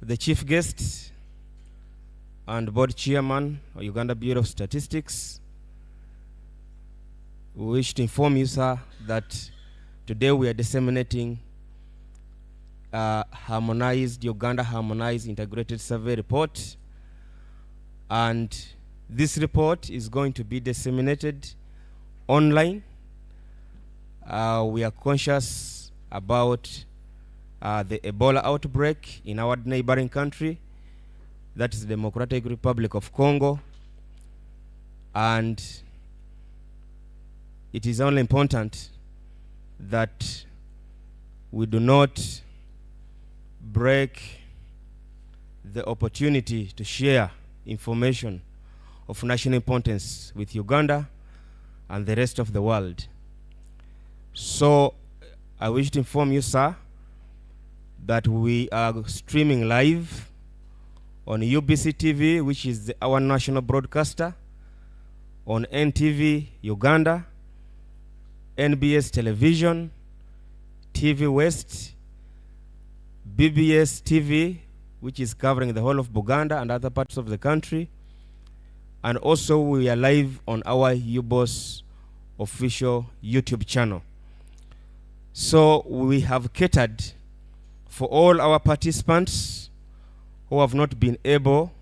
the chief guest and board chairman of Uganda Bureau of Statistics, we wish to inform you, sir, that today we are disseminating Uganda Harmonized Integrated Survey Report, and this report is going to be disseminated online. We are conscious about the Ebola outbreak in our neighboring country, that is the Democratic Republic of Congo, and it is only important that we do not break the opportunity to share information of national importance with Uganda and the rest of the world. So I wish to inform you, sir, that we are streaming live on UBC TV, which is our national broadcaster, on NTV Uganda, NBS Television, TV West, BBS TV, which is covering the whole of Buganda and other parts of the country. And also we are live on our UBOS official YouTube channel. So we have catered for all our participants who have not been able,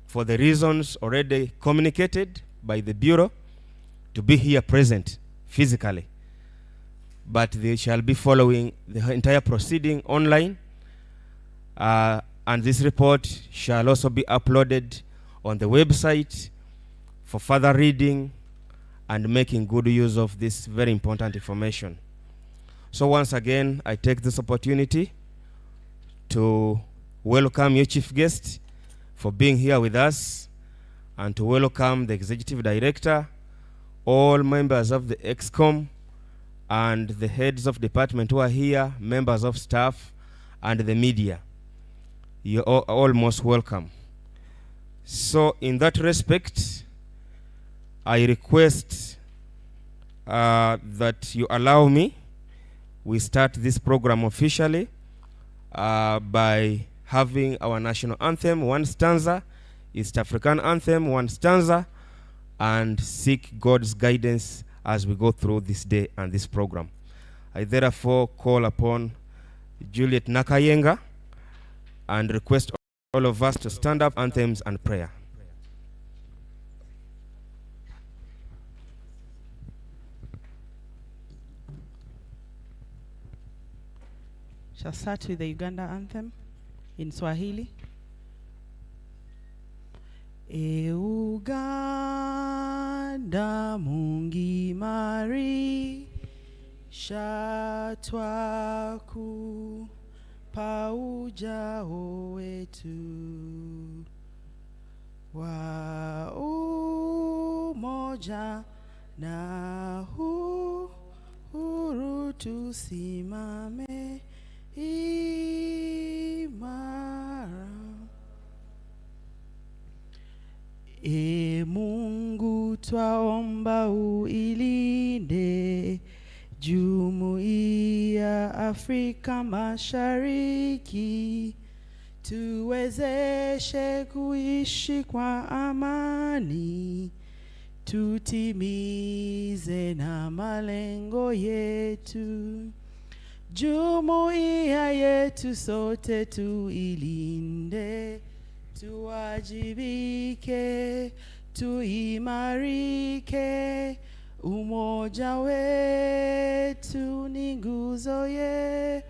for the reasons already communicated by the Bureau, to be here present physically. But they shall be following the entire proceeding online. And this report shall also be uploaded on the website for further reading and making good use of this very important information. So once again, I take this opportunity to welcome your chief guest for being here with us, and to welcome the executive director, all members of the ExCom, and the heads of department who are here, members of staff, and the media. You're all most welcome. So in that respect, I request that you allow me, we start this program officially by having our national anthem, one stanza, East African anthem, one stanza, and seek God's guidance as we go through this day and this program. I therefore call upon Juliet Nakayenga and request all of us to stand up, anthems and prayer. Shall start with the Uganda anthem in Swahili. Uganda mungimari shatwaku paujao wetu wa umoja na huru tusimame imara. Mungu twaomba uilinde Jumuiya Afrika Mashariki, tuwezeshe kuishi kwa amani, tutimize na malengo yetu. Jumuiya yetu sote tuilinde, tuwajibike, tuimarike. Umoja wetu ni nguzo yetu,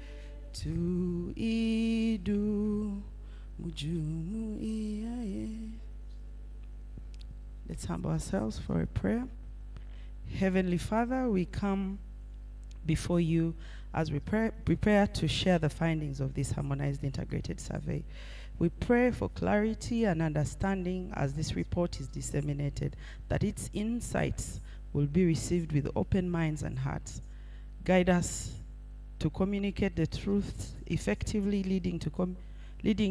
jumuiya yetu. Let's humble ourselves for a prayer. Heavenly Father, we come before you as we prepare to share the findings of this harmonized integrated survey. We pray for clarity and understanding as this report is disseminated, that its insights will be received with open minds and hearts. Guide us to communicate the truth effectively, leading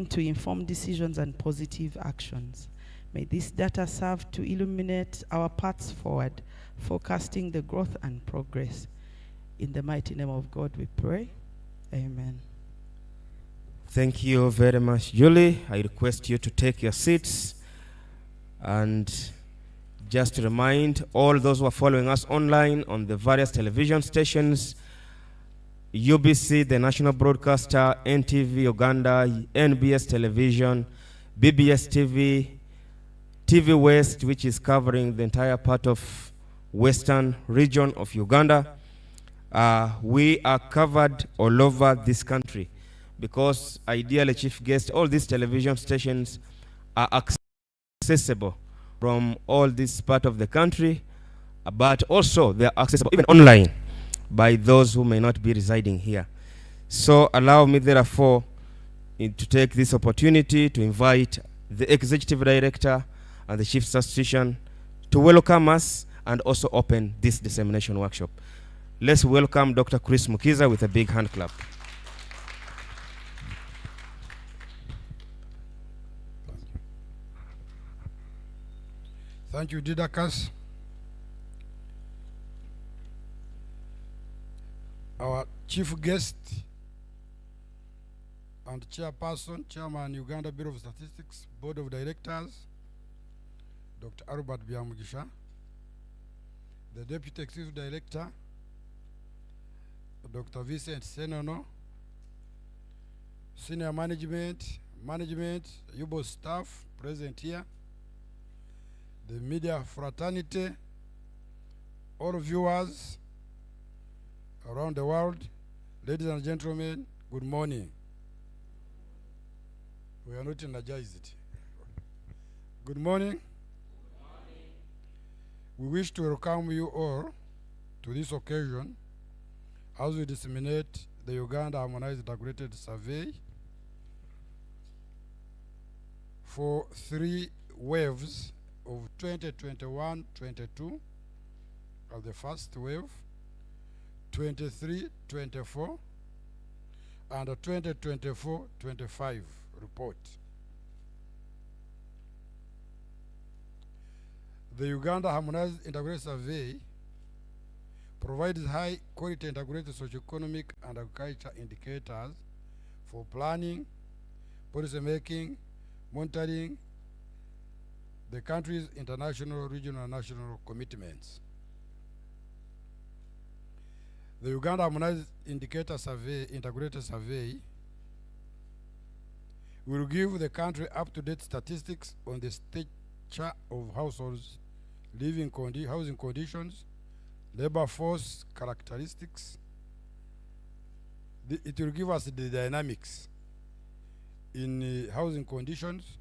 to informed decisions and positive actions. May this data serve to illuminate our paths forward, forecasting the growth and progress. In the mighty name of God we pray. Amen. Thank you very much, Julie. I request you to take your seats. And just to remind all those who are following us online on the various television stations, UBC, the national broadcaster, NTV Uganda, NBS Television, BBS TV, TV West, which is covering the entire part of western region of Uganda. We are covered all over this country because ideally, chief guest, all these television stations are accessible from all this part of the country, but also they are accessible even online by those who may not be residing here. So allow me therefore to take this opportunity to invite the executive director and the chief statistician to welcome us and also open this dissemination workshop. Let's welcome Dr. Chris Mukiza with a big hand clap. Thank you, Didakas. Our chief guest and chairperson, chairman, Uganda Bureau of Statistics, Board of Directors, Dr. Albert Byamugisha, the Deputy Executive Director, Dr. Vincent Senono, Senior Management, UBO staff present here, the media fraternity, all viewers around the world, ladies and gentlemen, good morning. We are not energized. Good morning. We wish to welcome you all to this occasion as we disseminate the Uganda Harmonized Integrated Survey for 3 waves of 2021-22 as the first wave, 23-24, and a 2024-25 report. The Uganda Harmonized Integrated Survey provides high-quality integrated socio-economic and agriculture indicators for planning, policy making, monitoring the country's international, regional, and national commitments. The Uganda Harmonized Integrated Survey will give the country up-to-date statistics on the stature of households, housing conditions, labor force characteristics. It will give us the dynamics in housing conditions,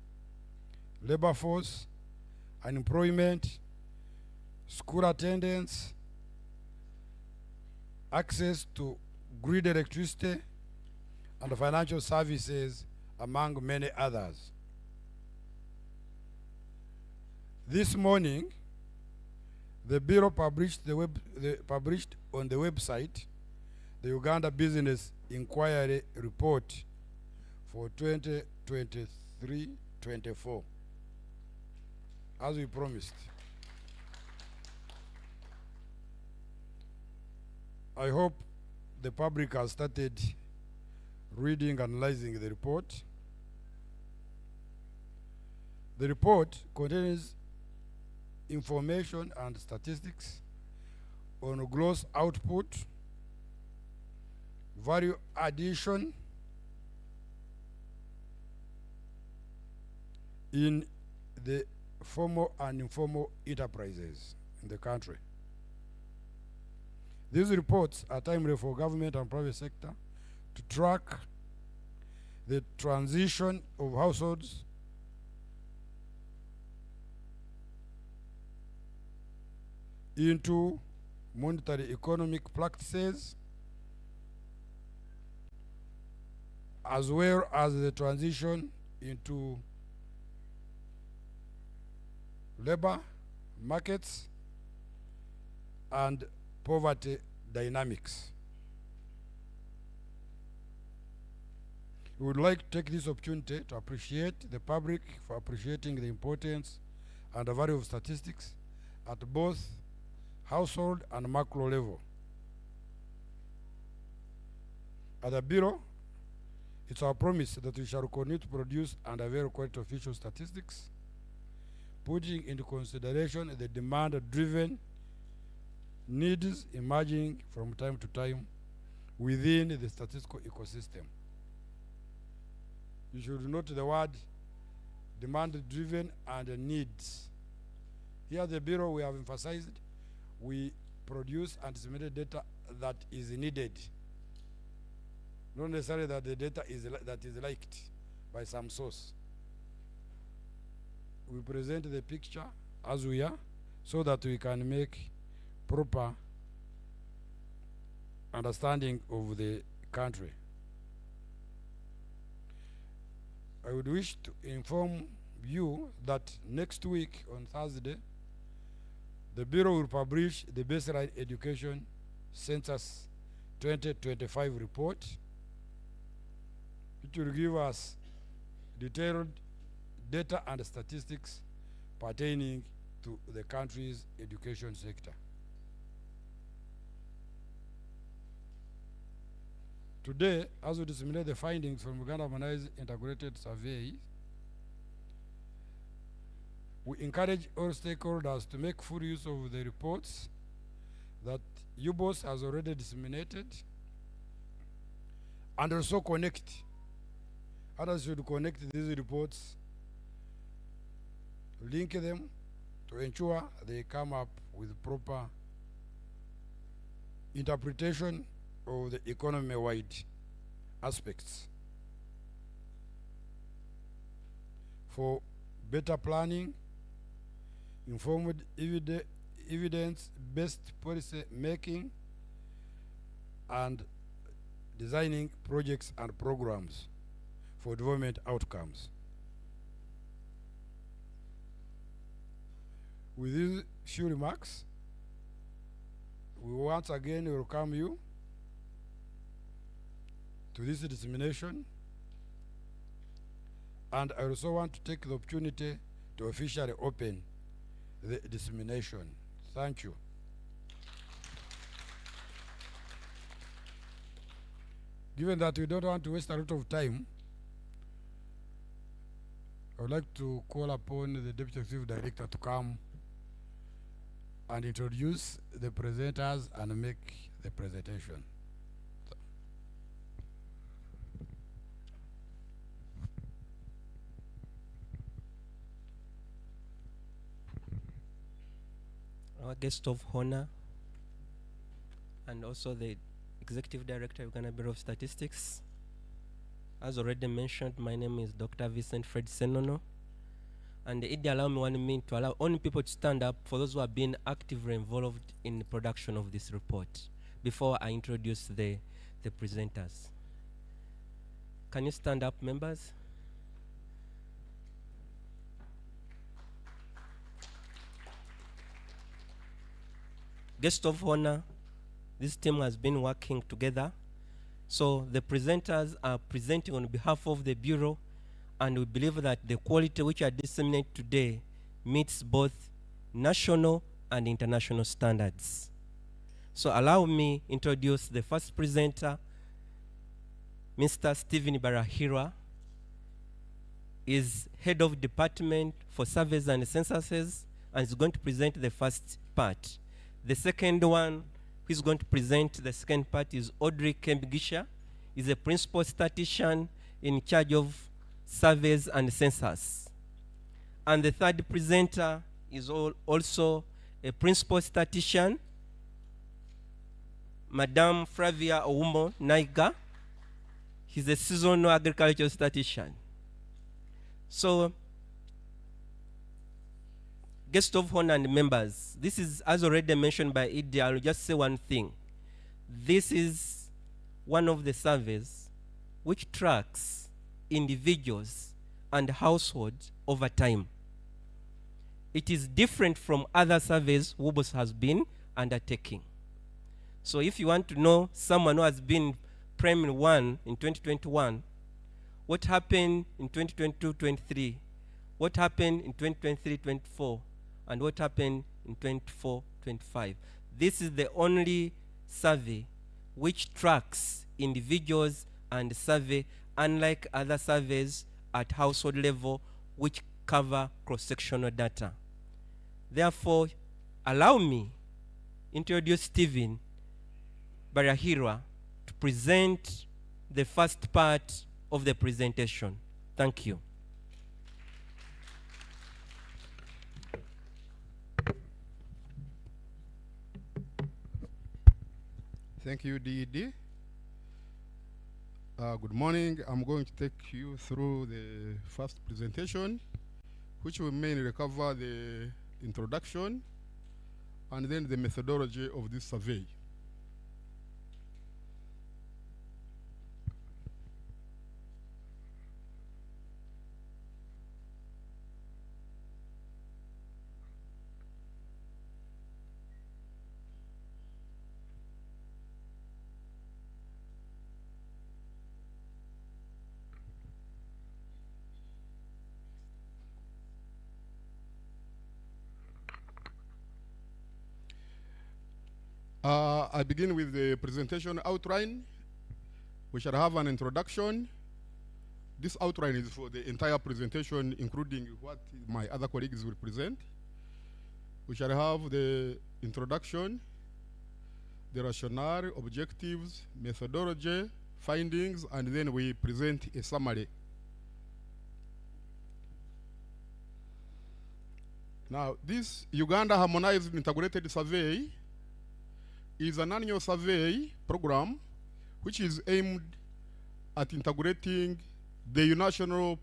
labor force, unemployment, school attendance, access to grid electricity, and financial services, among many others. This morning, the Bureau published on the website the Uganda Business Inquiry Report for 2023-24, as we promised. I hope the public has started reading and analyzing the report. The report contains information and statistics on gross output, value addition in the formal and informal enterprises in the country. These reports are timely for government and private sector to track the transition of households into monetary economic practices, as well as the transition into labor markets and poverty dynamics. We would like to take this opportunity to appreciate the public for appreciating the importance and the value of statistics at both household and macro level. At the Bureau, It's our promise that we shall continue to produce and avail quality official statistics, putting into consideration the demand-driven needs emerging from time to time within the statistical ecosystem. You should note the word demand-driven and needs. Here at the Bureau, we have emphasized we produce and disseminate data that is needed, not necessarily that the data that is liked by some source. We present the picture as we are so that we can make proper understanding of the country. I would wish to inform you that next week on Thursday, the Bureau will publish the Baseline Education Census 2025 report, which will give us detailed data and statistics pertaining to the country's education sector. Today, as we disseminate the findings from Uganda Harmonized Integrated Survey, we encourage all stakeholders to make full use of the reports that UBOS has already disseminated, and also connect. Others should connect these reports, link them to ensure they come up with proper interpretation of the economy-wide aspects. For better planning, informed evidence-based policy making, and designing projects and programs for development outcomes. With these few remarks, we once again welcome you to this dissemination, and I also want to take the opportunity to officially open the dissemination. Thank you. Given that we don't want to waste a lot of time, I would like to call upon the Deputy Executive Director to come and introduce the presenters and make the presentation. Our guest of honor, and also the Executive Director of Uganda Bureau of Statistics. As already mentioned, my name is Dr. Vincent Fred Senono, and it allow me 1 minute to allow only people to stand up for those who have been actively involved in the production of this report before I introduce the presenters. Can you stand up, members? Guest of honor, this team has been working together. So the presenters are presenting on behalf of the Bureau, and we believe that the quality which are disseminated today meets both national and international standards. So allow me introduce the first presenter, Mr. Stephen Barahira, is Head of Department for Surveys and Censuses, and is going to present the first part. The second one, who is going to present the second part, is Audrey Kembigisha. Is a principal statistician in charge of surveys and census. And the third presenter is also a principal statistician, Madame Flavia Oumo Naiga. He's a seasonal agricultural statistician. So, guest of honor and members, this is, as already mentioned by Idi, I'll just say one thing. This is one of the surveys which tracks individuals and households over time. It is different from other surveys WOBOS has been undertaking. So if you want to know someone who has been Prime 1 in 2021, what happened in 2022-23, what happened in 2023-24, and what happened in 24-25. This is the only survey which tracks individuals and survey unlike other surveys at household level which cover cross-sectional data. Therefore, allow me introduce Stephen Barahira to present the first part of the presentation. Thank you. Thank you, DED. Good morning. I'm going to take you through the first presentation, which will mainly cover the introduction and then the methodology of this survey. I begin with the presentation outline. We shall have an introduction. This outline is for the entire presentation, including what my other colleagues will present. We shall have the introduction, the rationale, objectives, methodology, findings, and then we present a summary. Now, this Uganda Harmonized Integrated Survey is an annual survey program which is aimed at integrating the Uganda National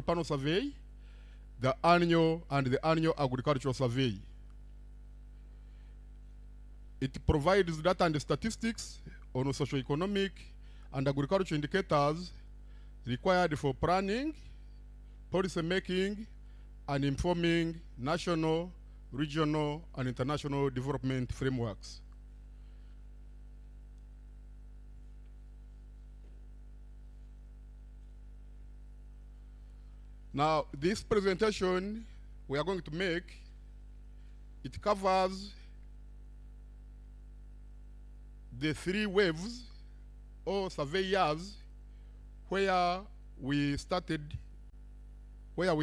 Panel Survey, the annual agricultural survey. It provides data and statistics on socio-economic and agricultural indicators required for planning, policy making, and informing national, regional, and international development frameworks. Now, this presentation we are going to make, it covers the 3 waves or survey years where we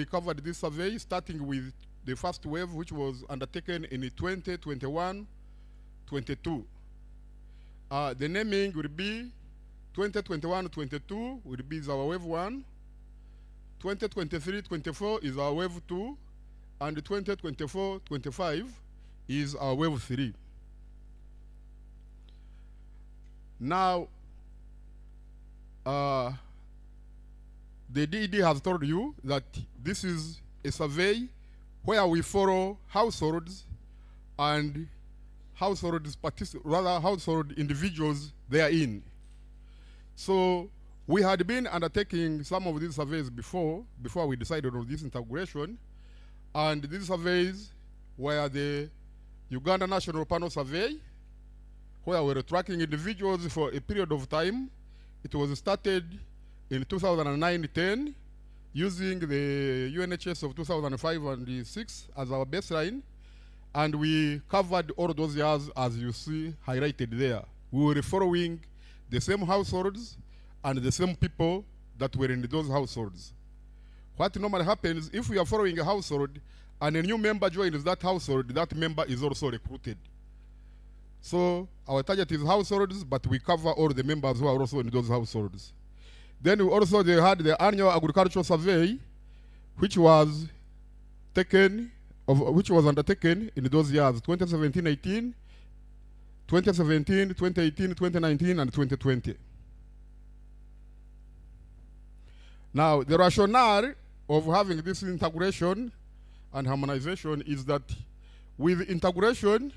covered this survey, starting with the first wave, which was undertaken in 2021-22. The naming will be 2021-22 will be our wave 1, 2023-24 is our wave 2, and 2024-25 is our wave 3. Now, the DED has told you that this is a survey where we follow households and household individuals therein. So we had been undertaking some of these surveys before we decided on this integration, and these surveys were the Uganda National Panel Survey, where we were tracking individuals for a period of time. It was started in 2009-10, using the UNHS of 2005 and 6 as our baseline, and we covered all those years as you see highlighted there. We were following the same households and the same people that were in those households. What normally happens, if we are following a household and a new member joins that household, that member is also recruited. So our target is households, but we cover all the members who are also in those households. Then we also had the annual agricultural survey, which was undertaken in those years, 2017-18, 2017, 2018, 2019, and 2020. Now, the rationale of having this integration and harmonization is that with integration,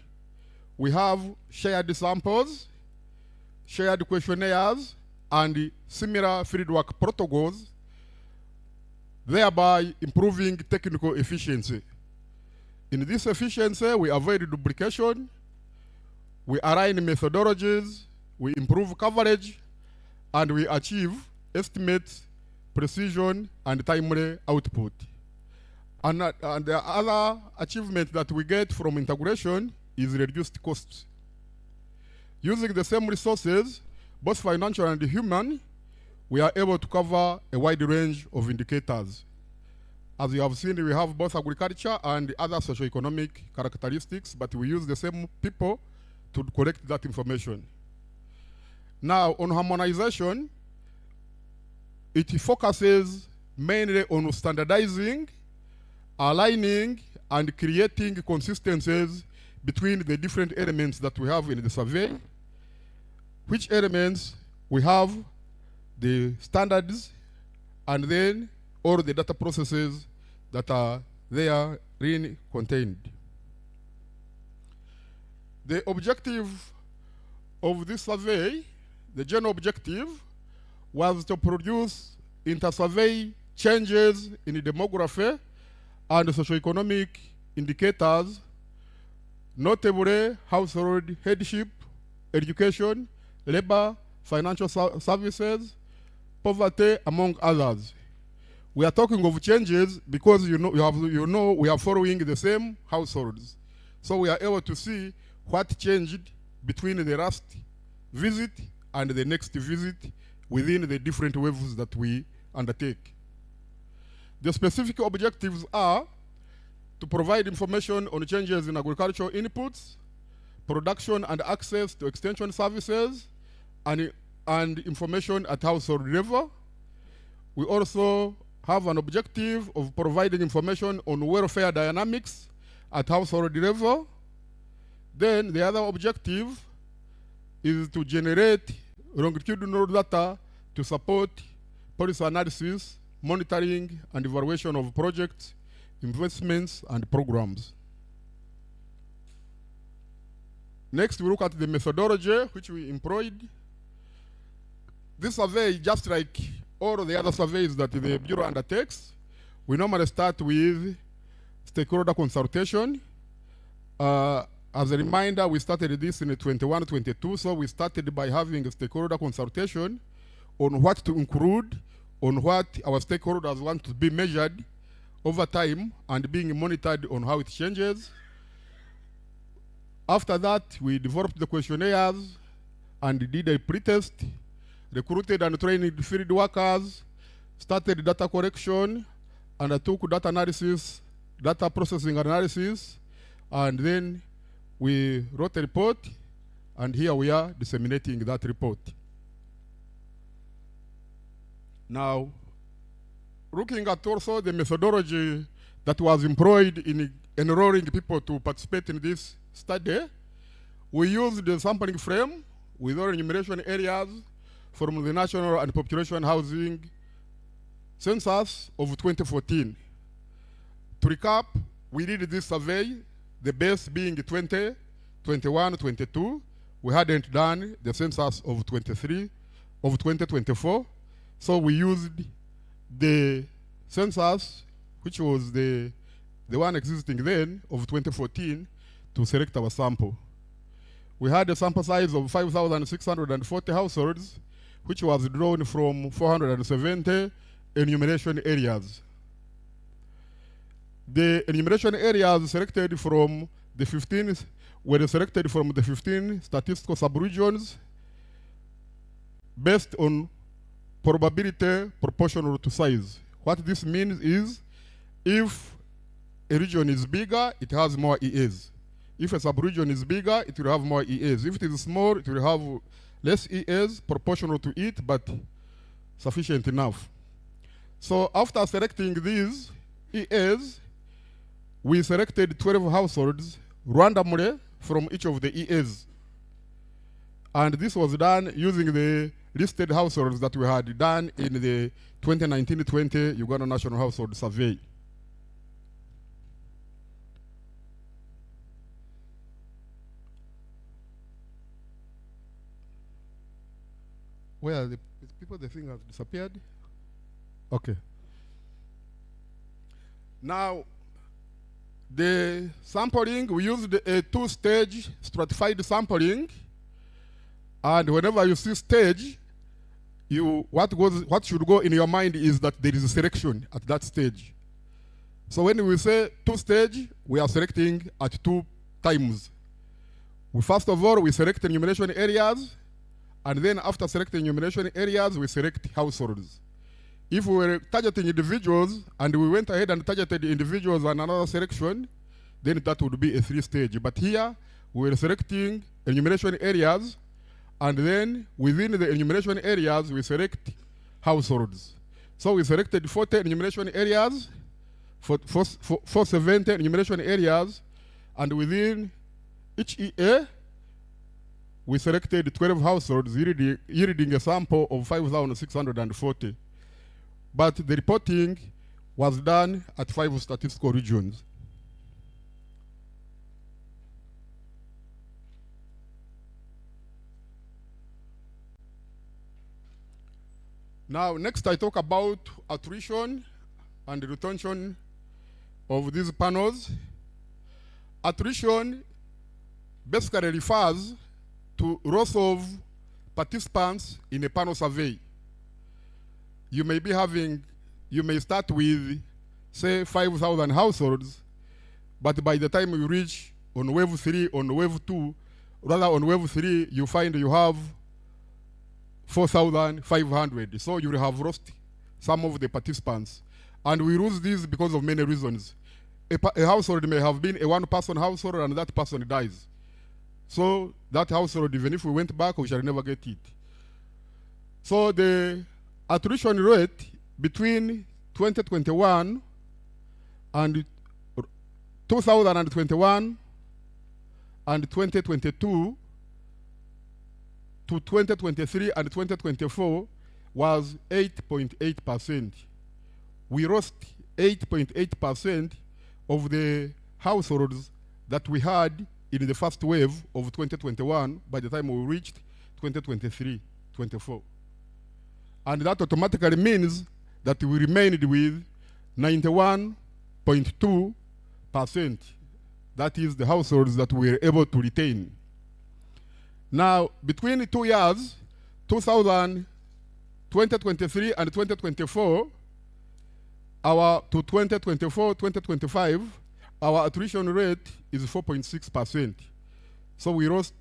we have shared samples, shared questionnaires, and similar fieldwork protocols, thereby improving technical efficiency. In this efficiency, we avoid duplication, we align methodologies, we improve coverage, and we achieve estimates, precision, and timely output. And the other achievement that we get from integration is reduced costs. Using the same resources, both financial and human, we are able to cover a wide range of indicators. As you have seen, we have both agriculture and other socio-economic characteristics, but we use the same people to collect that information. Now, on harmonization, it focuses mainly on standardizing, aligning, and creating consistencies between the different elements that we have in the survey. Which elements? We have the standards, and then all the data processes that are there contained. The objective of this survey, the general objective, was to produce inter-survey changes in demography and socioeconomic indicators, notably household headship, education, labor, financial services, poverty, among others. We are talking of changes because we are following the same households. So we are able to see what changed between the last visit and the next visit within the different waves that we undertake. The specific objectives are to provide information on changes in agricultural inputs, production and access to extension services, and information at household level. We also have an objective of providing information on welfare dynamics at household level. Then the other objective is to generate longitudinal data to support policy analysis, monitoring, and evaluation of projects, investments, and programs. Next, we look at the methodology which we employed. This survey, just like all the other surveys that the Bureau undertakes, we normally start with stakeholder consultation. As a reminder, we started this in 21-22, so we started by having a stakeholder consultation on what to include, on what our stakeholders want to be measured over time and being monitored on how it changes. After that, we developed the questionnaires and did a pre-test, recruited and trained field workers, started data collection, undertook data analysis, data processing analysis, and then we wrote a report, and here we are disseminating that report. Now, looking at also the methodology that was employed in enrolling people to participate in this study, we used the sampling frame with all enumeration areas from the National and Population Housing Census of 2014. To recap, we did this survey, the base being 20, 21, 22. We hadn't done the census of 2024. So we used the census, which was the one existing then of 2014, to select our sample. We had a sample size of 5,640 households, which was drawn from 470 enumeration areas. The enumeration areas selected from the 15 were selected from the 15 statistical subregions based on probability proportional to size. What this means is, if a region is bigger, it has more EAs. If a subregion is bigger, it will have more EAs. If it is small, it will have less EAs proportional to it, but sufficient enough. So after selecting these EAs, we selected 12 households randomly from each of the EAs. And this was done using the listed households that we had done in the 2019-20 Uganda National Household Survey. Well, the people, the thing has disappeared. Okay. Now, the sampling, we used a two-stage stratified sampling, and whenever you see stage, what should go in your mind is that there is a selection at that stage. So when we say two-stage, we are selecting at 2 times. First of all, we select enumeration areas, And then after selecting enumeration areas, we select households. If we were targeting individuals and we went ahead and targeted individuals on another selection, then that would be a 3-stage. But here, we were selecting enumeration areas, and then within the enumeration areas, we select households. So we selected 40 enumeration areas, 470 enumeration areas, and within each EA, we selected 12 households, yielding a sample of 5,640. But the reporting was done at 5 statistical regions. Now, next I talk about attrition and retention of these panels. Attrition basically refers to loss of participants in a panel survey. You may start with, say, 5,000 households, but by the time you reach on wave 3, on wave 2, rather on wave 3, you find you have 4,500. So you will have lost some of the participants. And we lose this because of many reasons. A household may have been a one-person household and that person dies. So that household, even if we went back, we shall never get it. So the attrition rate between 2021 and 2021 and 2022 to 2023 and 2024 was 8.8%. We lost 8.8% of the households that we had in the first wave of 2021 by the time we reached 2023-24. And that automatically means that we remained with 91.2%. That is the households that we were able to retain. Now, between the 2 years, 2023 and 2024, to 2024-2025, our attrition rate is 4.6%. So we lost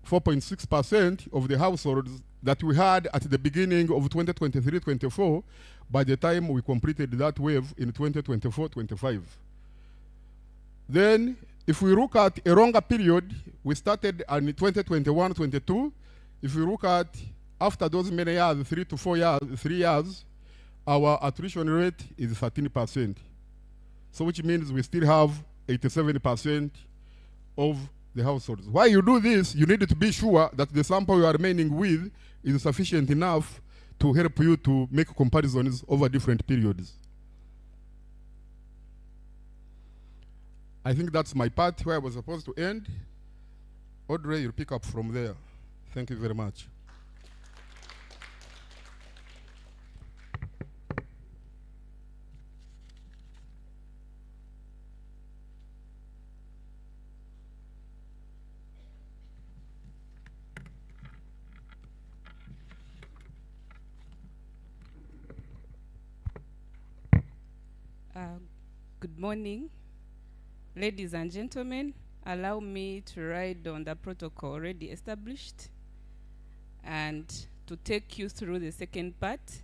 4.6% of the households that we had at the beginning of 2023-24 by the time we completed that wave in 2024-25. Then, if we look at a longer period, we started in 2021-22. If we look at after those many years, 3 to 4 years, 3 years, our attrition rate is 13%. So which means we still have 87% of the households. Why you do this, you need to be sure that the sample you are remaining with is sufficient enough to help you to make comparisons over different periods. I think that's my part where I was supposed to end. Audrey, you'll pick up from there. Thank you very much. Good morning, ladies and gentlemen. Allow me to ride on the protocol already established and to take you through the second part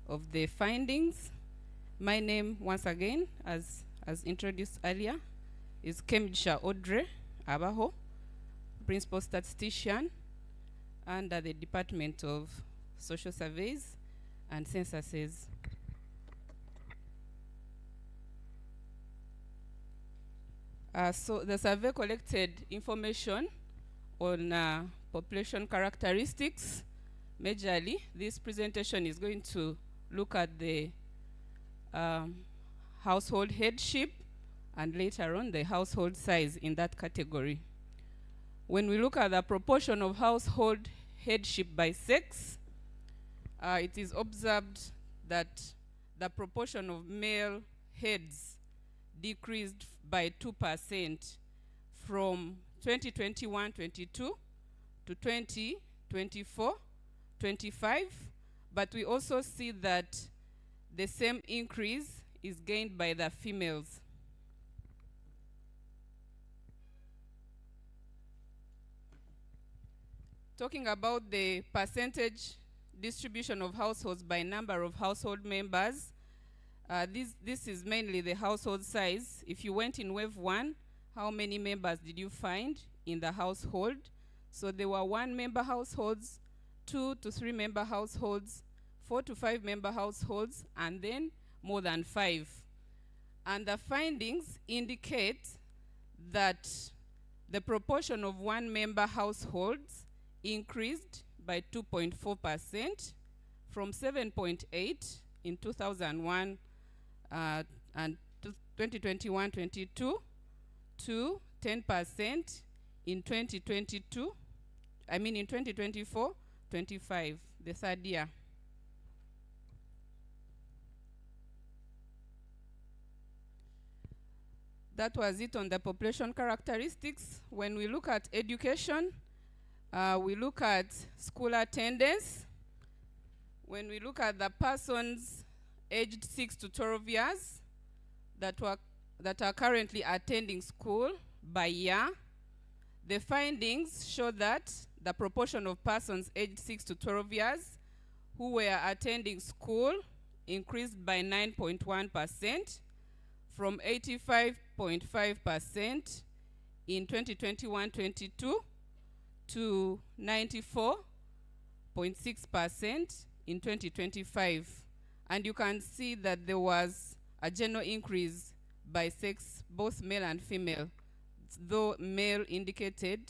of the findings. My name, once again, as introduced earlier, is Kemjisha Audrey Abaho, Principal Statistician under the Department of Social Surveys and Censuses. So the survey collected information on population characteristics. Majorly, this presentation is going to look at the household headship and later on the household size in that category. When we look at the proportion of household headship by sex, it is observed that the proportion of male heads decreased by 2% from 2021-22 to 2024-25, but we also see that the same increase is gained by the females. talking about the percentage distribution of households by number of household members. This is mainly the household size. If you went in wave 1, how many members did you find in the household? So there were 1-member households, 2 to 3-member households, 4 to 5-member households, and then more than 5. And the findings indicate that the proportion of 1-member households increased by 2.4% from 7.8 in 2001 and 2021-22 to 10% in 2024-25, the third year. That was it on the population characteristics. When we look at education, we look at school attendance. When we look at the persons aged 6 to 12 years that are currently attending school by year, the findings show that the proportion of persons aged 6 to 12 years who were attending school increased by 9.1% from 85.5% in 2021-22 to 94.6% in 2025. And you can see that there was a general increase by sex, both male and female, though male indicated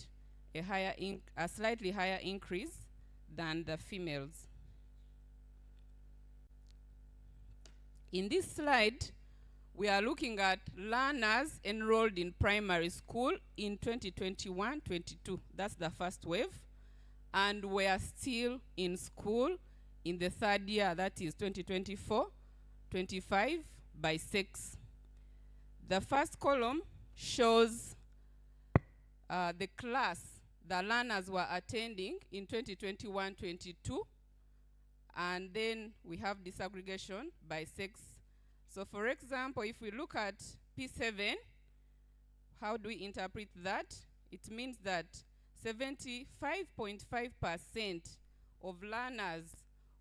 a slightly higher increase than the females. In this slide, we are looking at learners enrolled in primary school in 2021-22. That's the first wave. And we are still in school in the third year, that is 2024-25, by sex. The first column shows the class the learners were attending in 2021-22, and then we have disaggregation by sex. So for example, if we look at P7, how do we interpret that? It means that 75.5% of learners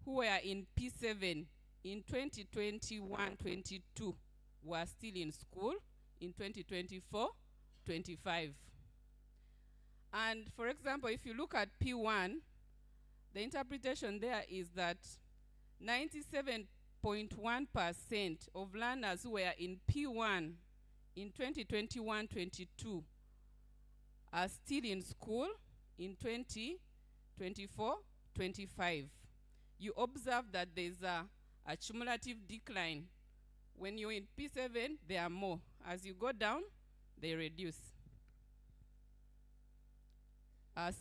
who were in P7 in 2021-22 were still in school in 2024-25. And for example, if you look at P1, the interpretation there is that 97.1% of learners who were in P1 in 2021-22 are still in school in 2024-25. You observe that there's a cumulative decline. When you're in P7, there are more. As you go down, they reduce.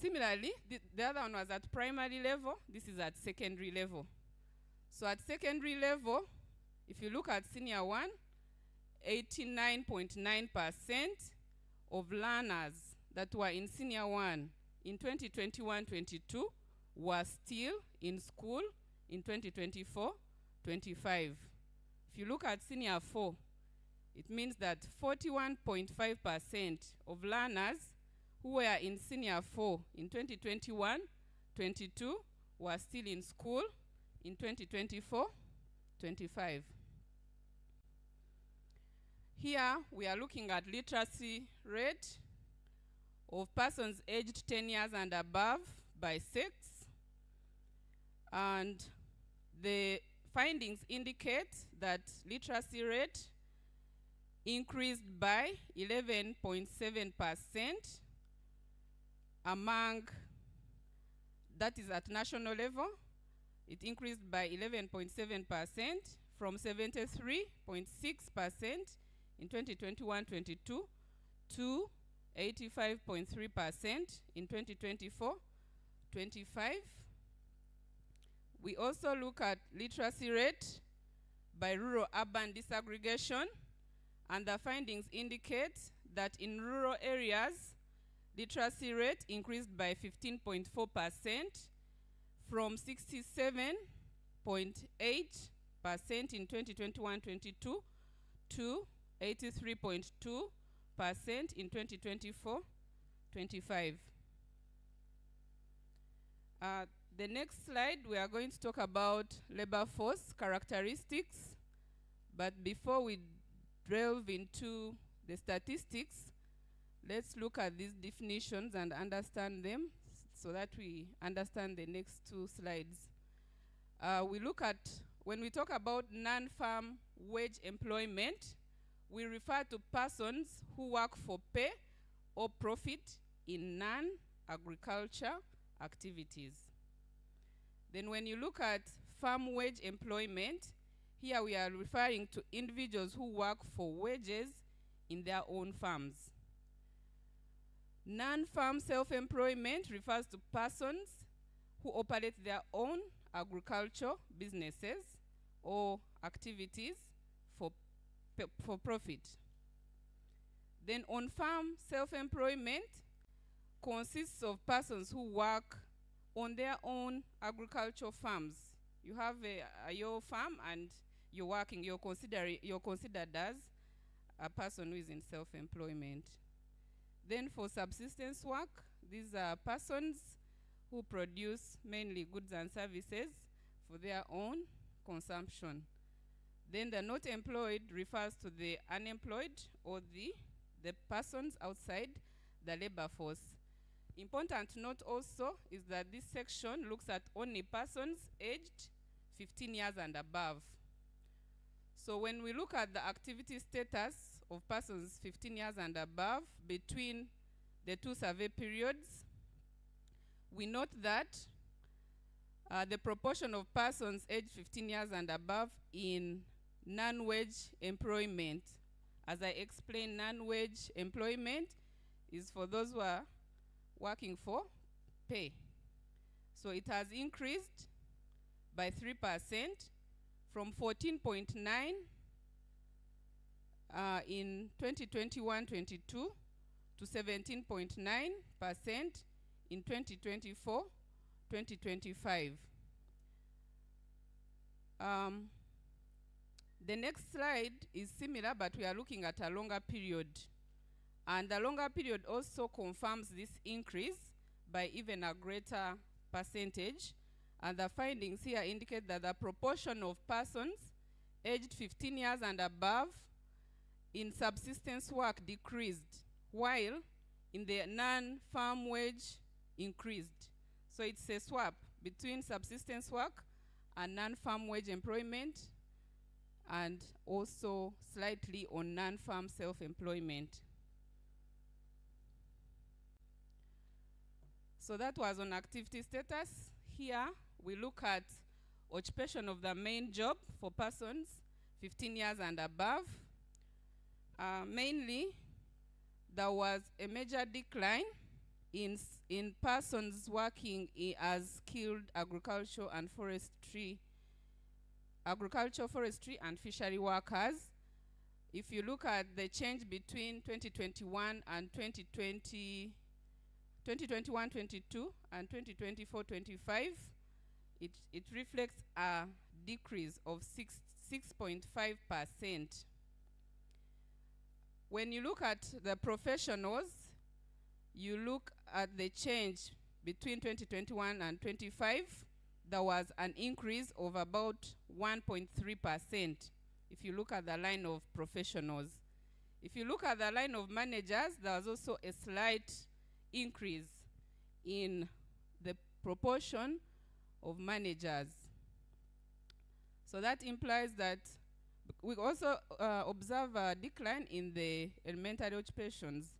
Similarly, the other one was at primary level. This is at secondary level. So at secondary level, if you look at senior 1, 89.9% of learners that were in senior 1 in 2021-22 were still in school in 2024-25. If you look at senior 4, it means that 41.5% of learners who were in senior 4 in 2021-22 were still in school in 2024-25. Here we are looking at literacy rate of persons aged 10 years and above by sex. And the findings indicate that literacy rate increased by 11.7% among, that is at national level. It increased by 11.7% from 73.6% in 2021-22 to 85.3% in 2024-25. We also look at literacy rate by rural-urban disaggregation, and the findings indicate that in rural areas, literacy rate increased by 15.4% from 67.8% in 2021-22 to 83.2% in 2024-25. The next slide, we are going to talk about labor force characteristics. But before we delve into the statistics, let's look at these definitions and understand them so that we understand the next two slides. When we talk about non-farm wage employment, we refer to persons who work for pay or profit in non-agriculture activities. Then when you look at farm wage employment, here we are referring to individuals who work for wages in their own farms. Non-farm self-employment refers to persons who operate their own agricultural businesses or activities for profit. Then on-farm self-employment consists of persons who work on their own agricultural farms. You have your farm and you're working, you're considered as a person who is in self-employment. Then for subsistence work, these are persons who produce mainly goods and services for their own consumption. Then the not employed refers to the unemployed or the persons outside the labor force. Important to note also is that this section looks at only persons aged 15 years and above. So when we look at the activity status of persons 15 years and above between the two survey periods, we note that the proportion of persons aged 15 years and above in non-wage employment, as I explained, non-wage employment is for those who are working for pay. So it has increased by 3% from 14.9 in 2021-22 to 17.9% in 2024-2025. The next slide is similar, but we are looking at a longer period. And the longer period also confirms this increase by even a greater percentage. And the findings here indicate that the proportion of persons aged 15 years and above in subsistence work decreased, while in the non-farm wage increased. So it's a swap between subsistence work and non-farm wage employment, and also slightly on non-farm self-employment. So that was on activity status. Here we look at occupation of the main job for persons 15 years and above. Mainly, there was a major decline in persons working as skilled agriculture, forestry, and fishery workers. If you look at the change between 2021 and 2021-22 and 2024-25, it reflects a decrease of 6.5%. When you look at the professionals, you look at the change between 2021 and 25, there was an increase of about 1.3% if you look at the line of professionals. If you look at the line of managers, there was also a slight increase in the proportion of managers. So that implies that we also observe a decline in the elementary occupations.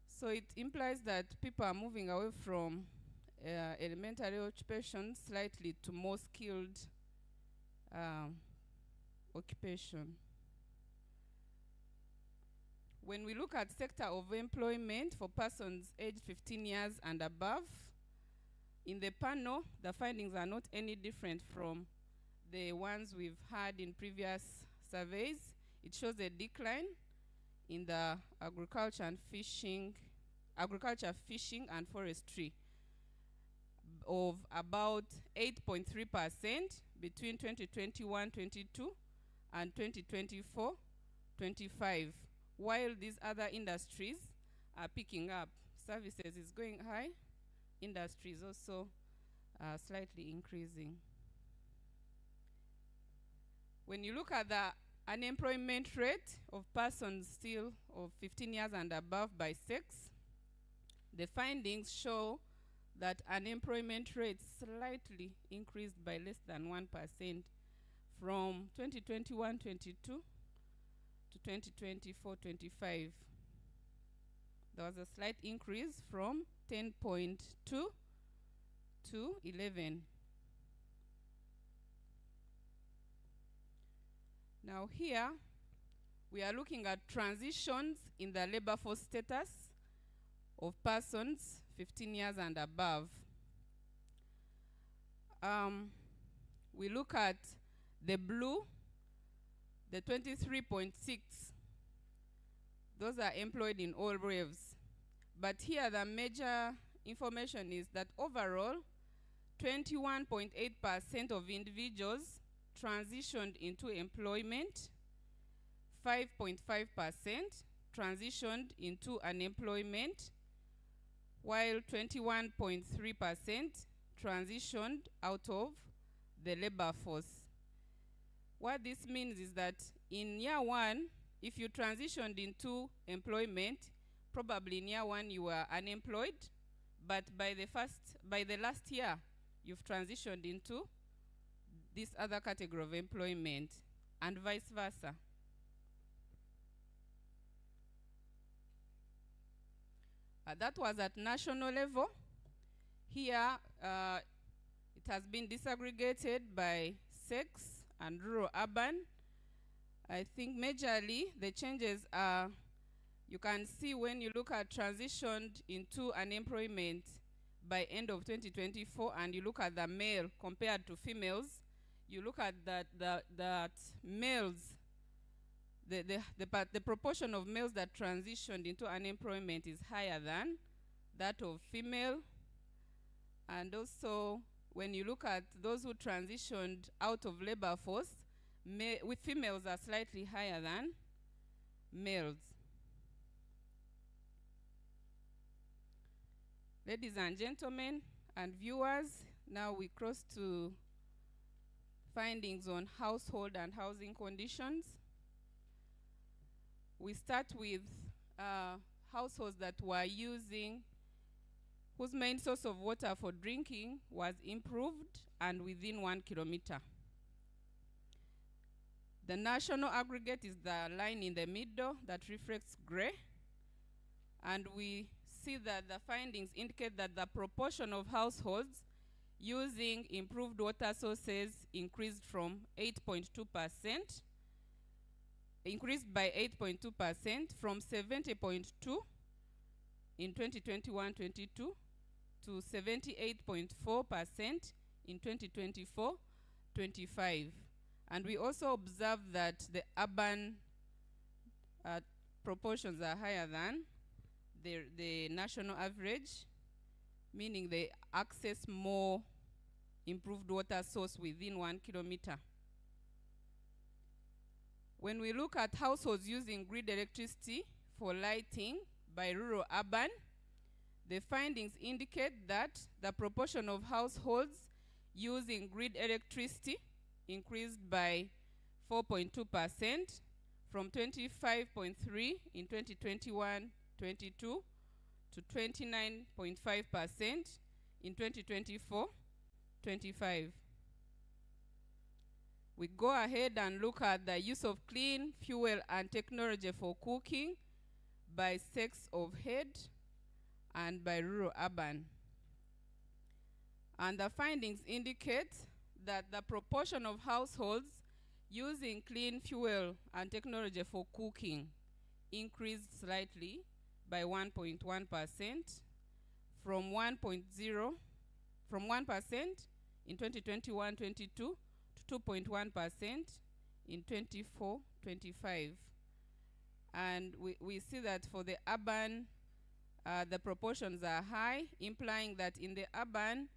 So it implies that people are moving away from elementary occupations slightly to more skilled occupation. When we look at sector of employment for persons aged 15 years and above, in the panel, the findings are not any different from the ones we've had in previous surveys. It shows a decline in the agriculture, fishing, and forestry of about 8.3% between 2021-22 and 2024-25, while these other industries are picking up. Services is going high, industry is also slightly increasing. When you look at the unemployment rate of persons still of 15 years and above by sex, the findings show that unemployment rate slightly increased by less than 1% from 2021-22 to 2024-25. There was a slight increase from 10.2 to 11. Now here, we are looking at transitions in the labor force status of persons 15 years and above. We look at the blue, the 23.6. Those are employed in all waves. But here the major information is that overall, 21.8% of individuals transitioned into employment, 5.5% transitioned into unemployment, while 21.3% transitioned out of the labor force. What this means is that in year one, if you transitioned into employment, probably in year one you were unemployed, but by the last year, you've transitioned into this other category of employment, and vice versa. That was at national level. Here, it has been disaggregated by sex and rural urban. I think majorly the changes are, you can see when you look at transitioned into unemployment by end of 2024 and you look at the male compared to females, you look at that males, the proportion of males that transitioned into unemployment is higher than that of female. And also, when you look at those who transitioned out of labor force, with females are slightly higher than males. Ladies and gentlemen and viewers, now we cross to findings on household and housing conditions. We start with households that were using, whose main source of water for drinking was improved and within 1 kilometer. The national aggregate is the line in the middle that reflects gray. And we see that the findings indicate that the proportion of households using improved water sources increased from 8.2%, increased by 8.2% from 70.2 in 2021-22 to 78.4% in 2024-25. And we also observe that the urban proportions are higher than the national average, meaning they access more improved water source within 1 kilometer. When we look at households using grid electricity for lighting by rural urban, the findings indicate that the proportion of households using grid electricity increased by 4.2% from 25.3 in 2021-22 to 29.5% in 2024-25. We go ahead and look at the use of clean fuel and technology for cooking by sex of head and by rural urban. And the findings indicate that the proportion of households using clean fuel and technology for cooking increased slightly by 1.1% from 1% in 2021-22 to 2.1% in 24-25. And we see that for the urban, the proportions are high, implying that in the urban,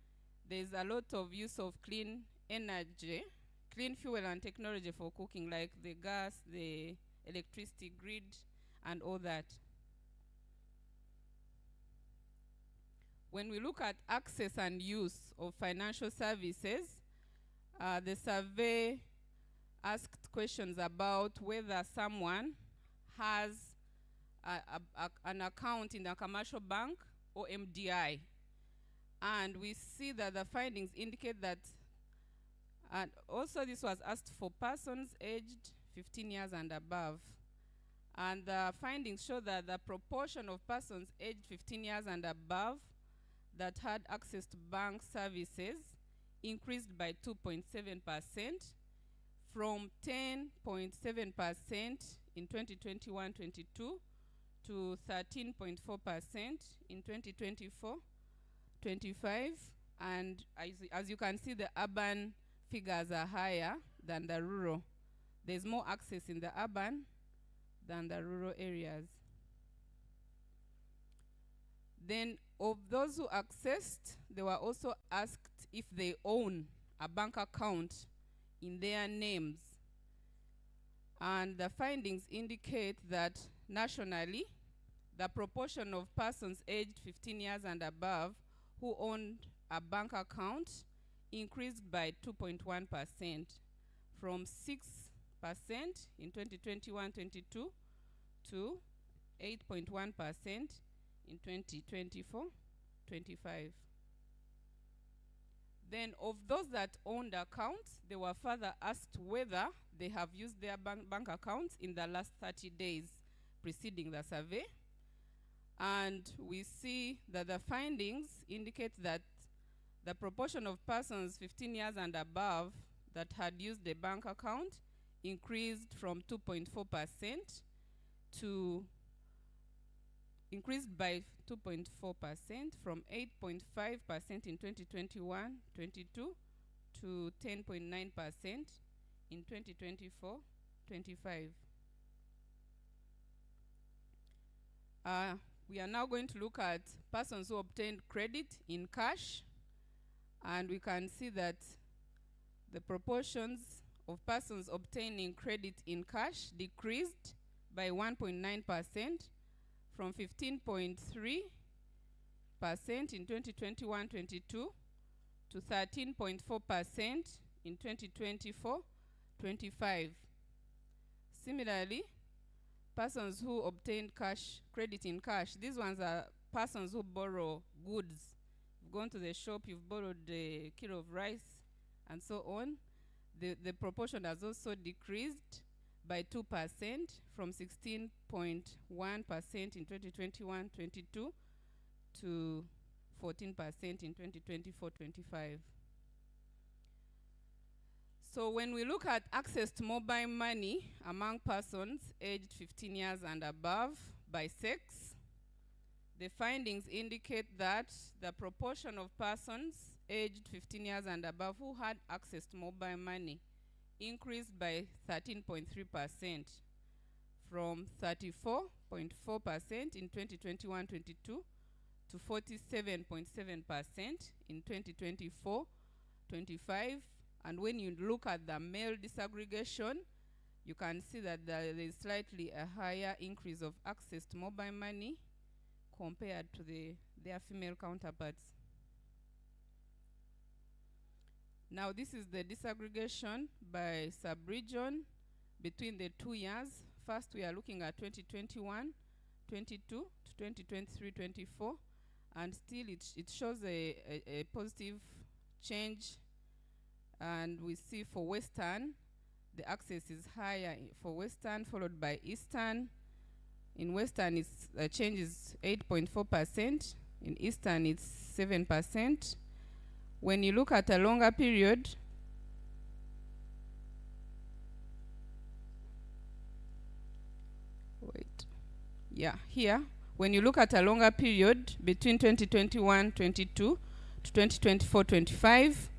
there's a lot of use of clean energy, clean fuel and technology for cooking, like the gas, the electricity grid, and all that. When we look at access and use of financial services, the survey asked questions about whether someone has an account in a commercial bank or MDI. And we see that the findings indicate that, and also this was asked for persons aged 15 years and above. And the findings show that the proportion of persons aged 15 years and above that had access to bank services increased by 2.7% from 10.7% in 2021-22 to 13.4% in 2024-25. And as you can see, the urban figures are higher than the rural. There's more access in the urban than the rural areas. Then of those who accessed, they were also asked if they own a bank account in their names. And the findings indicate that nationally, the proportion of persons aged 15 years and above who owned a bank account increased by 2.1% from 6% in 2021-22 to 8.1% in 2024-25. Then of those that owned accounts, they were further asked whether they have used their bank accounts in the last 30 days preceding the survey. And we see that the findings indicate that the proportion of persons 15 years and above that had used a bank account increased from 2.4% to increased by 2.4% from 8.5% in 2021-22 to 10.9% in 2024-25. We are now going to look at persons who obtained credit in cash, and we can see that the proportions of persons obtaining credit in cash decreased by 1.9% from 15.3% in 2021-22 to 13.4% in 2024-25. Similarly, persons who obtained credit in cash, these ones are persons who borrow goods. You've gone to the shop, you've borrowed a kilo of rice, and so on. The proportion has also decreased by 2% from 16.1% in 2021-22 to 14% in 2024-25. So when we look at access to mobile money among persons aged 15 years and above by sex, the findings indicate that the proportion of persons aged 15 years and above who had access to mobile money increased by 13.3% from 34.4% in 2021-22 to 47.7% in 2024-25. And when you look at the male disaggregation, you can see that there is slightly a higher increase of access to mobile money compared to their female counterparts. Now this is the disaggregation by sub-region between the 2 years. First we are looking at 2021-22 to 2023-24, and still it shows a positive change. And we see for Western, the access is higher for Western, followed by Eastern. In Western, the change is 8.4%. In Eastern, it's 7%. When you look at a longer period, here, when you look at a longer period between 2021-22 to 2024-25,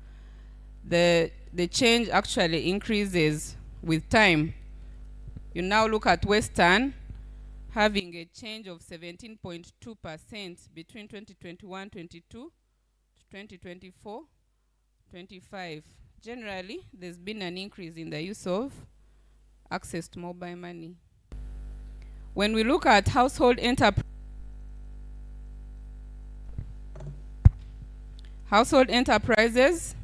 the change actually increases with time. You now look at Western having a change of 17.2% between 2021-22 to 2024-25. Generally, there's been an increase in the use of access to mobile money. When we look at household enterprise, household enterprises.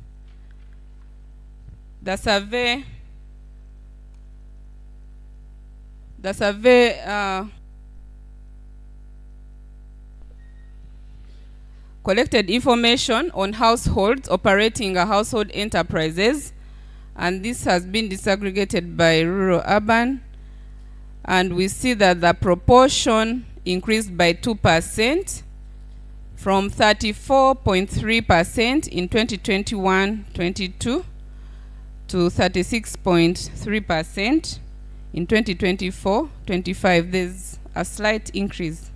The survey collected information on households operating household enterprises, and this has been disaggregated by rural urban, and we see that the proportion increased by 2% from 34.3% in 2021-22 to 36.3% in 2024-25. There's a slight increase.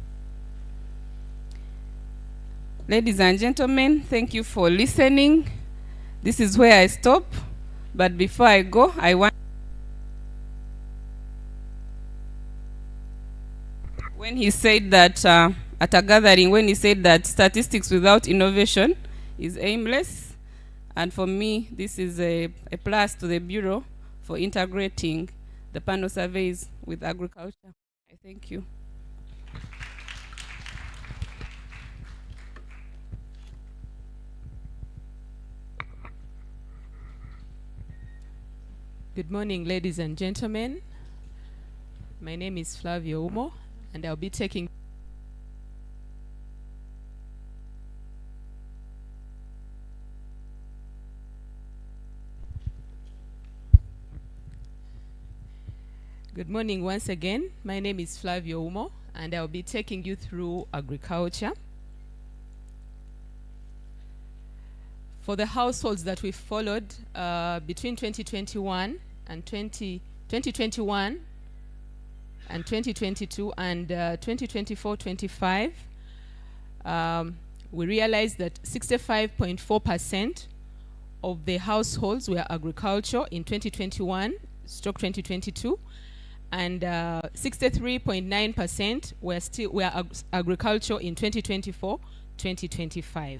Ladies and gentlemen, thank you for listening. This is where I stop, but before I go, I want when he said that at a gathering, when he said that statistics without innovation is aimless, and for me, this is a plus to the Bureau for integrating the panel surveys with agriculture. I thank you. Good morning, ladies and gentlemen. My name is Flavio Umo, and I'll be taking Good morning once again. My name is Flavio Umo, and I'll be taking you through agriculture. For the households that we followed between 2021 and 2022 and 2024-25, we realized that 65.4% of the households were agriculture in 2021/2022, and 63.9% were agriculture in 2024-2025.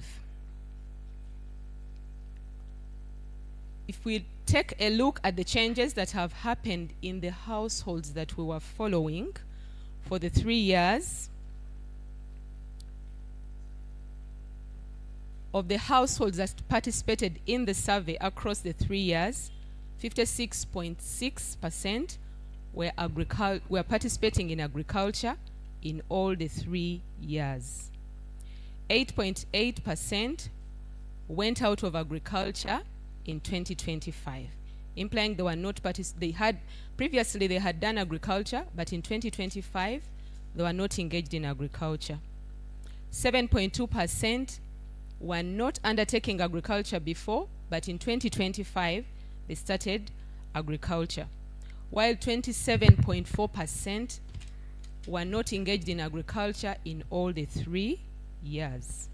If we take a look at the changes that have happened in the households that we were following for the 3 years, of the households that participated in the survey across the 3 years, 56.6% were participating in agriculture in all the 3 years. 8.8% went out of agriculture in 2025, implying they were not previously they had done agriculture, but in 2025 they were not engaged in agriculture. 7.2% were not undertaking agriculture before, but in 2025 they started agriculture, while 27.4% were not engaged in agriculture in all the 3 years.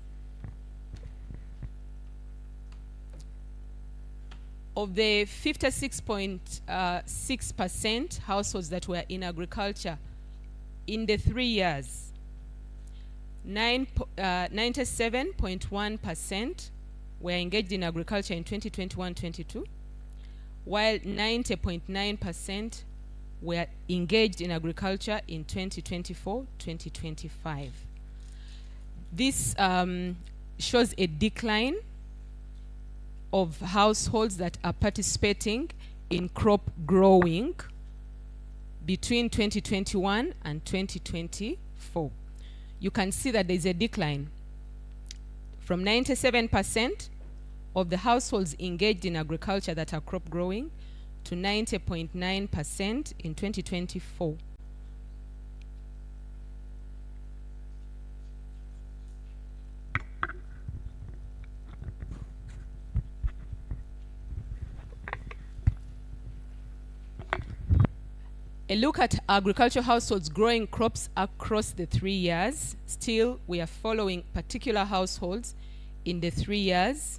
Of the 56.6% households that were in agriculture in the 3 years, 97.1% were engaged in agriculture in 2021-22, while 90.9% were engaged in agriculture in 2024-2025. This shows a decline of households that are participating in crop growing between 2021 and 2024. You can see that there's a decline from 97% of the households engaged in agriculture that are crop growing to 90.9% in 2024. A look at agricultural households growing crops across the 3 years. Still, we are following particular households in the 3 years.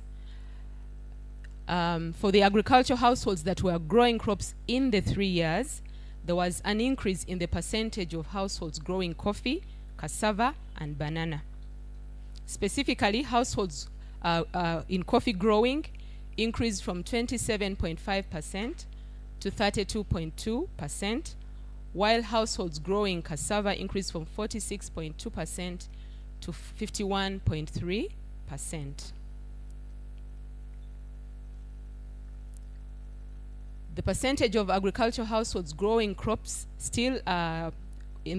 For the agricultural households that were growing crops in the 3 years, there was an increase in the percentage of households growing coffee, cassava, and banana. Specifically, households in coffee growing increased from 27.5% to 32.2%, while households growing cassava increased from 46.2% to 51.3%. The percentage of agricultural households growing crops still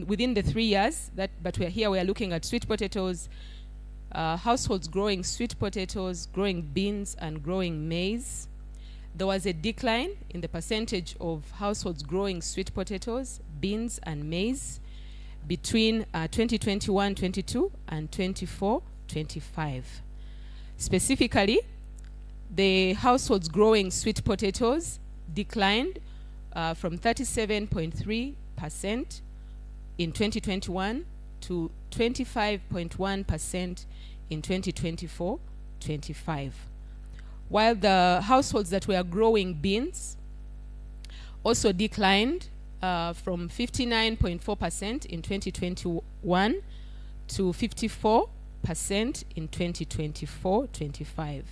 within the 3 years, but we are looking at sweet potatoes, households growing sweet potatoes, growing beans, and growing maize. There was a decline in the percentage of households growing sweet potatoes, beans, and maize between 2021-22 and 24-25. Specifically, the households growing sweet potatoes declined from 37.3% in 2021 to 25.1% in 2024-25. While the households that were growing beans also declined from 59.4% in 2021 to 54% in 2024-25.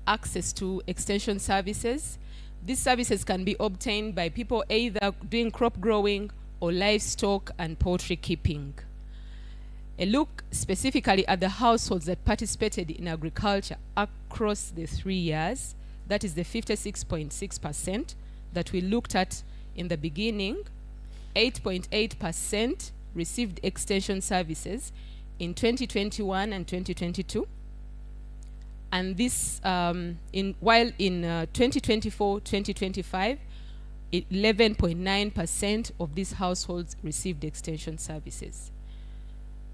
Access to extension services. These services can be obtained by people either doing crop growing or livestock and poultry keeping. A look specifically at the households that participated in agriculture across the 3 years, that is the 56.6% that we looked at in the beginning. 8.8% received extension services in 2021 and 2022. And this, while in 2024-2025, 11.9% of these households received extension services.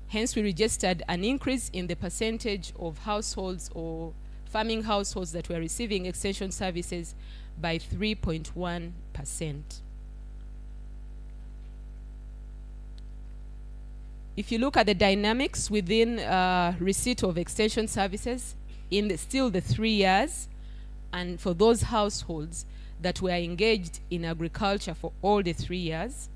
Hence, we registered an increase in the percentage of households or farming households that were receiving extension services by 3.1%. If you look at the dynamics within receipt of extension services in still the 3 years, and for those households that were engaged in agriculture for all the 3 years,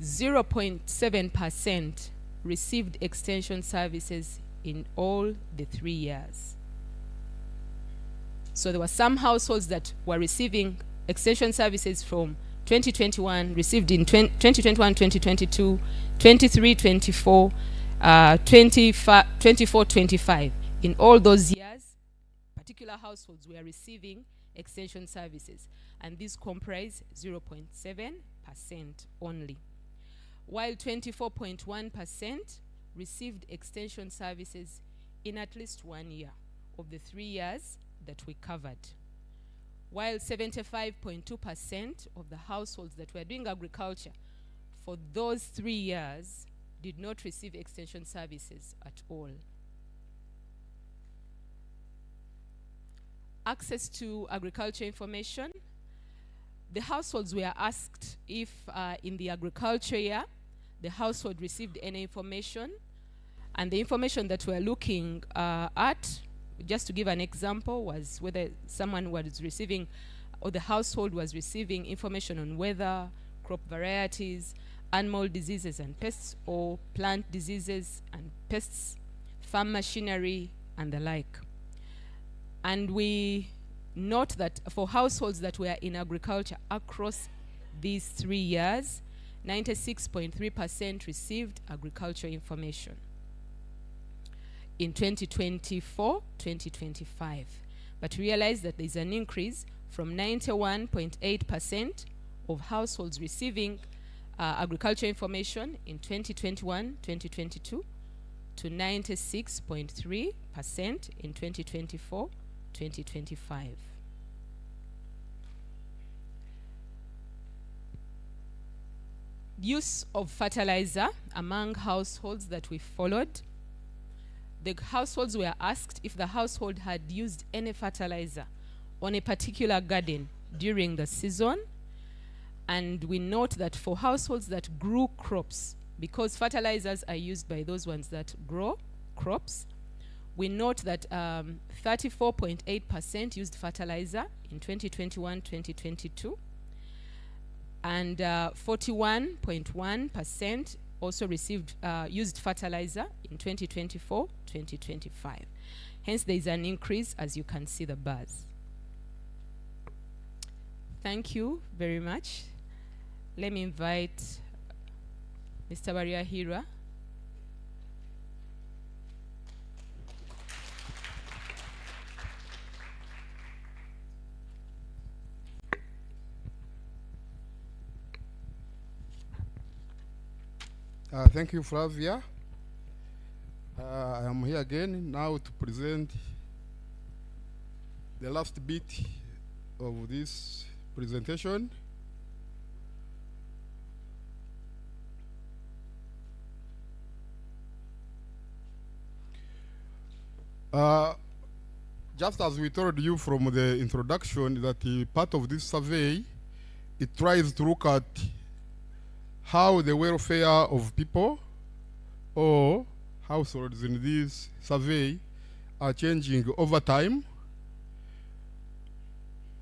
0.7% received extension services in all the 3 years. So there were some households that were receiving extension services from 2021, received in 2021, 2022, 23, 24, 24, 25. In all those years, particular households were receiving extension services, and these comprise 0.7% only, while 24.1% received extension services in at least 1 year of the 3 years that we covered, while 75.2% of the households that were doing agriculture for those 3 years did not receive extension services at all. Access to agriculture information. The households were asked if in the agriculture year the household received any information, and the information that we're looking at, just to give an example, was whether someone was receiving, or the household was receiving information on weather, crop varieties, animal diseases and pests, or plant diseases and pests, farm machinery, and the like. And we note that for households that were in agriculture across these 3 years, 96.3% received agricultural information in 2024-2025. But realize that there's an increase from 91.8% of households receiving agricultural information in 2021-2022 to 96.3% in 2024-2025. Use of fertilizer among households that we followed. The households were asked if the household had used any fertilizer on a particular garden during the season. And we note that for households that grew crops, because fertilizers are used by those ones that grow crops, we note that 34.8% used fertilizer in 2021-2022, and 41.1% also received used fertilizer in 2024-2025. Hence, there is an increase, as you can see the bars. Thank you very much. Let me invite Mr. Bariahira. Thank you, Flavia. I am here again now to present the last bit of this presentation. Just as we told you from the introduction that part of this survey, it tries to look at how the welfare of people or households in this survey are changing over time.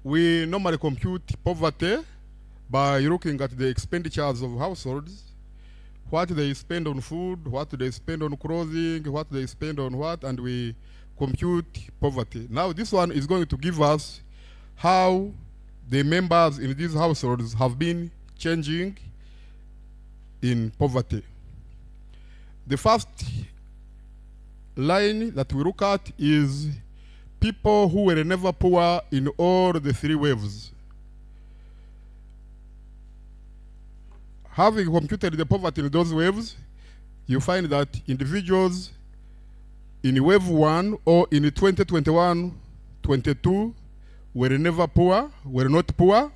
We normally compute poverty by looking at the expenditures of households, what they spend on food, what they spend on clothing, what they spend on what, and we compute poverty. Now this one is going to give us how the members in these households have been changing in poverty. The first line that we look at is people who were never poor in all the three waves. Having computed the poverty in those waves, you find that individuals in wave 1 or in 2021-22 were never poor, were not poor.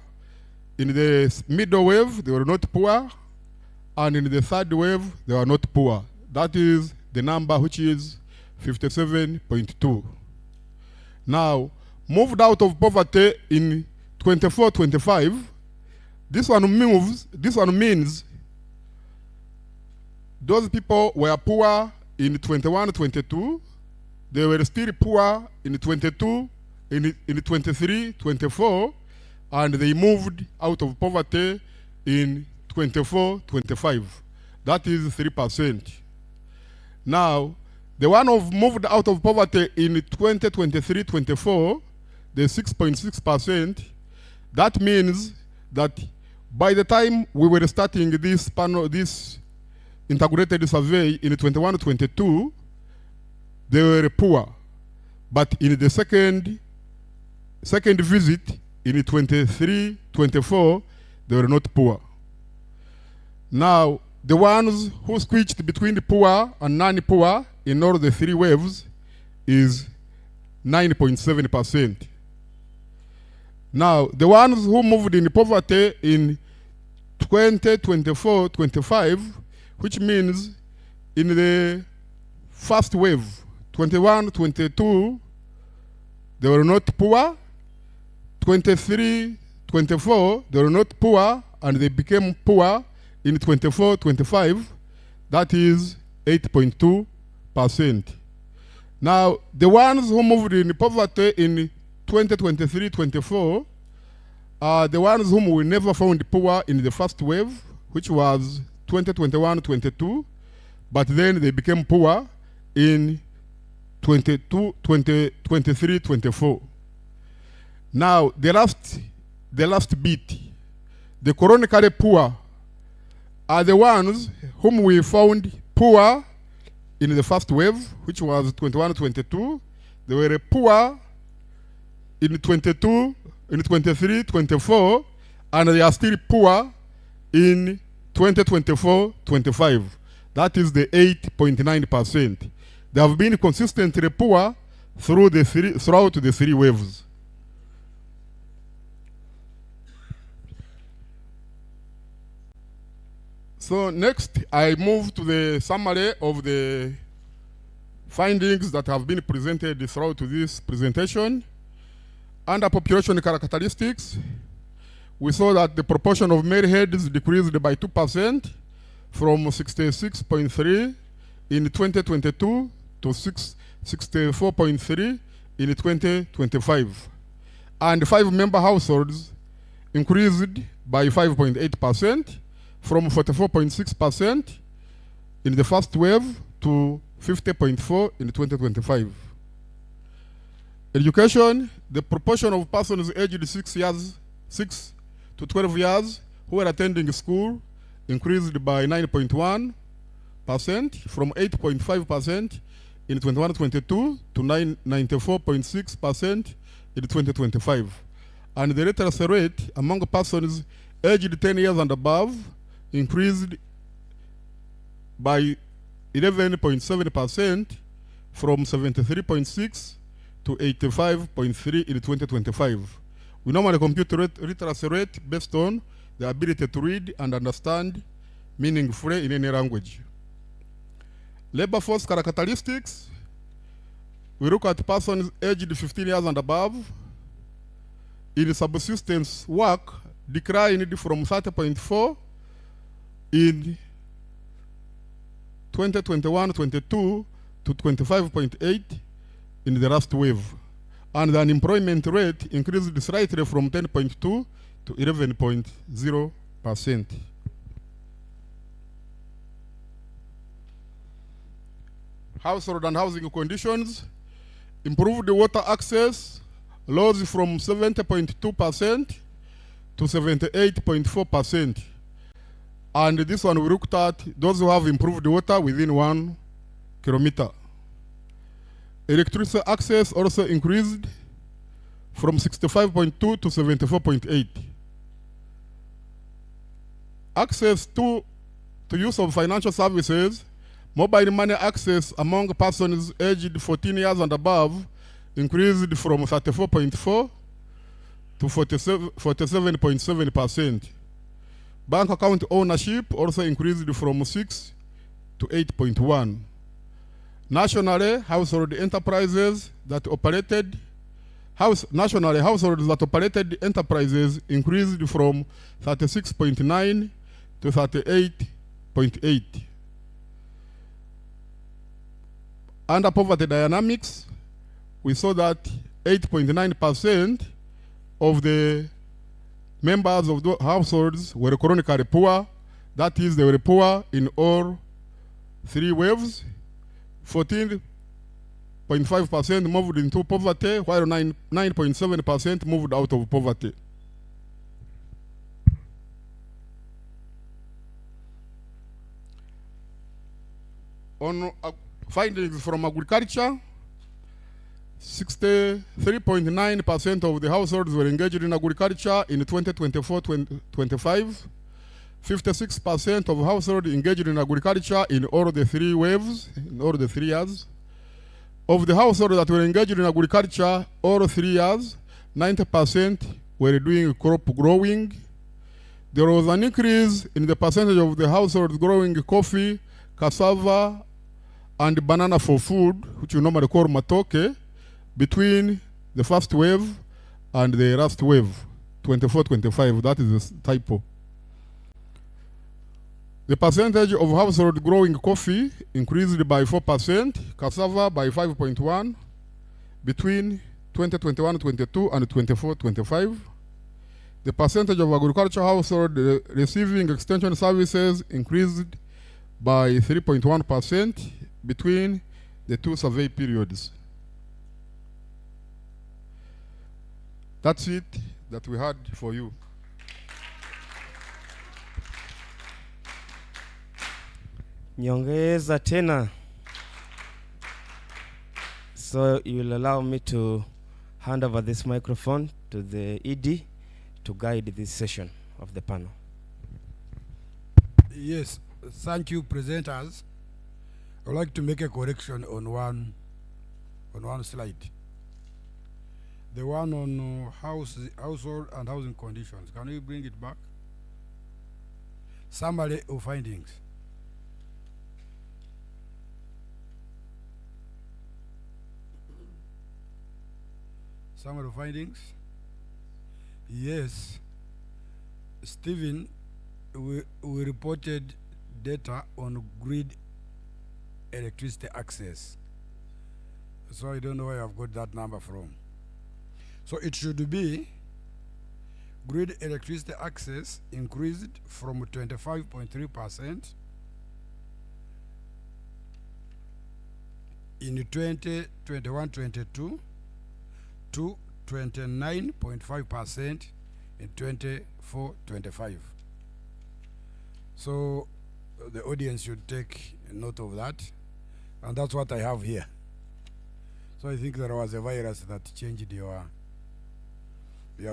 In the middle wave, they were not poor. And in the third wave, they were not poor. That is the number which is 57.2. Now, moved out of poverty in 24-25, this one means those people were poor in 21-22, they were still poor in 22, in 23-24, and they moved out of poverty in 24-25. That is 3%. Now, the one who moved out of poverty in 2023-24, the 6.6%, that means that by the time we were starting this integrated survey in 21-22, they were poor. But in the second visit, in 23-24, they were not poor. Now, the ones who switched between the poor and non-poor in all the three waves is 9.7%. Now, the ones who moved in poverty in 2024-25, which means in the first wave, 21-22, they were not poor. 23-24, they were not poor, and they became poor in 24-25. That is 8.2%. Now, the ones who moved in poverty in 2023-24 are the ones whom we never found poor in the first wave, which was 2021-22, but then they became poor in 23-24. Now, the last bit, the chronically poor are the ones whom we found poor in the first wave, which was 21-22. They were poor in 23-24, and they are still poor in 2024-25. That is the 8.9%. They have been consistently poor throughout the three waves. So next, I move to the summary of the findings that have been presented throughout this presentation. Under population characteristics, we saw that the proportion of male heads decreased by 2% from 66.3 in 2022 to 64.3 in 2025. And 5-member households increased by 5.8% from 44.6% in the first wave to 50.4 in 2025. Education, the proportion of persons aged 6 to 12 years who are attending school increased by 9.1% from 8.5% in 21-22 to 94.6% in 2025. And the literacy rate among persons aged 10 years and above increased by 11.7% from 73.6 to 85.3 in 2025. We normally compute literacy rate based on the ability to read and understand meaningfully in any language. Labor force characteristics, we look at persons aged 15 years and above. In subsistence work, declined from 30.4 in 2021-22 to 25.8 in the last wave. And the unemployment rate increased slightly from 10.2 to 11.0%. Household and housing conditions, improved water access, rose from 70.2% to 78.4%. And this one we looked at those who have improved water within 1 kilometer. Electricity access also increased from 65.2 to 74.8. Access to use of financial services, mobile money access among persons aged 14 years and above increased from 34.4 to 47.7%. Bank account ownership also increased from 6 to 8.1. Nationally, household enterprises that operated households that operated enterprises increased from 36.9 to 38.8. Under poverty dynamics, we saw that 8.9% of the members of the households were chronically poor. That is, they were poor in all 3 waves. 14.5% moved into poverty, while 9.7% moved out of poverty. On findings from agriculture, 63.9% of the households were engaged in agriculture in 2024-25. 56% of households engaged in agriculture in all the 3 waves, in all the 3 years. Of the households that were engaged in agriculture all 3 years, 90% were doing crop growing. There was an increase in the percentage of the households growing coffee, cassava, and banana for food, which we normally call matoke, between the first wave and the last wave, 24-25. That is a typo. The percentage of households growing coffee increased by 4%, cassava by 5.1 between 2021-22 and 24-25. The percentage of agricultural households receiving extension services increased by 3.1% between the 2 survey periods. That's it that we had for you. Nyongeza tena. So you will allow me to hand over this microphone to the ED to guide this session of the panel. Yes, thank you, presenters. I would like to make a correction on one slide. The one on household and housing conditions. Can you bring it back? Summary of findings. Summary of findings. Yes, Stephen, we reported data on grid electricity access. So I don't know where I've got that number from. So it should be grid electricity access increased from 25.3% in 2021-22 to 29.5% in 24-25. So the audience should take note of that, and that's what I have here. So I think there was a virus that changed your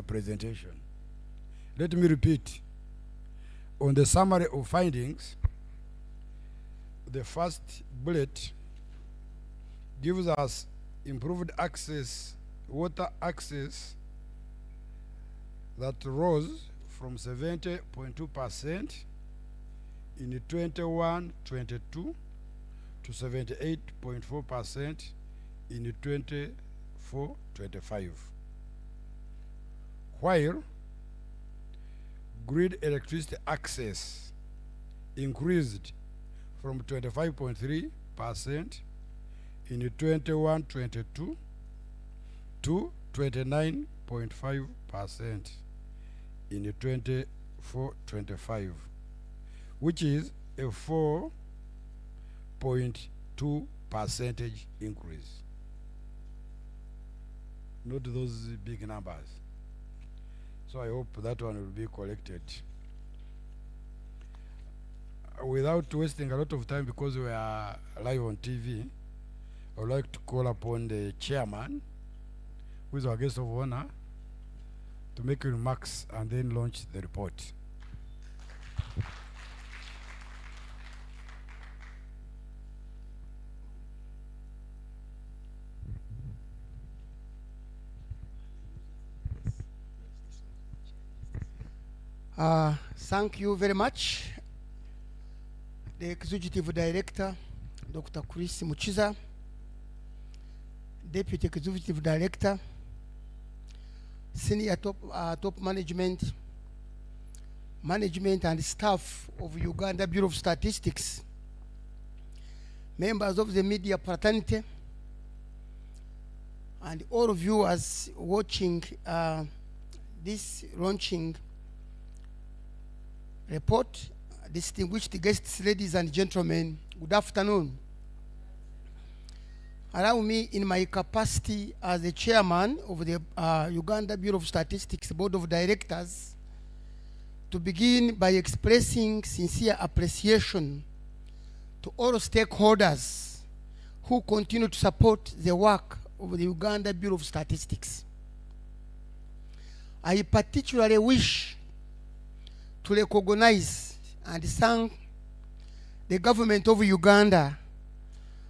presentation. Let me repeat. On the summary of findings, the first bullet gives us improved access, water access that rose from 70.2% in 21-22 to 78.4% in 24-25. While grid electricity access increased from 25.3% in 21-22 to 29.5% in 24-25, which is a 4.2 percentage increase. Note those big numbers. So I hope that one will be collected. Without wasting a lot of time, because we are live on TV, I would like to call upon the chairman, who is our guest of honor, to make remarks and then launch the report. Thank you very much, the Executive Director, Dr. Chris Muchiza, Deputy Executive Director, Senior top management and staff of Uganda Bureau of Statistics, members of the media fraternity, and all of you as watching this launching report. Distinguished guests, ladies and gentlemen, good afternoon. Allow me, in my capacity as the chairman of the Uganda Bureau of Statistics Board of Directors, to begin by expressing sincere appreciation to all stakeholders who continue to support the work of the Uganda Bureau of Statistics. I particularly wish to recognize and thank the government of Uganda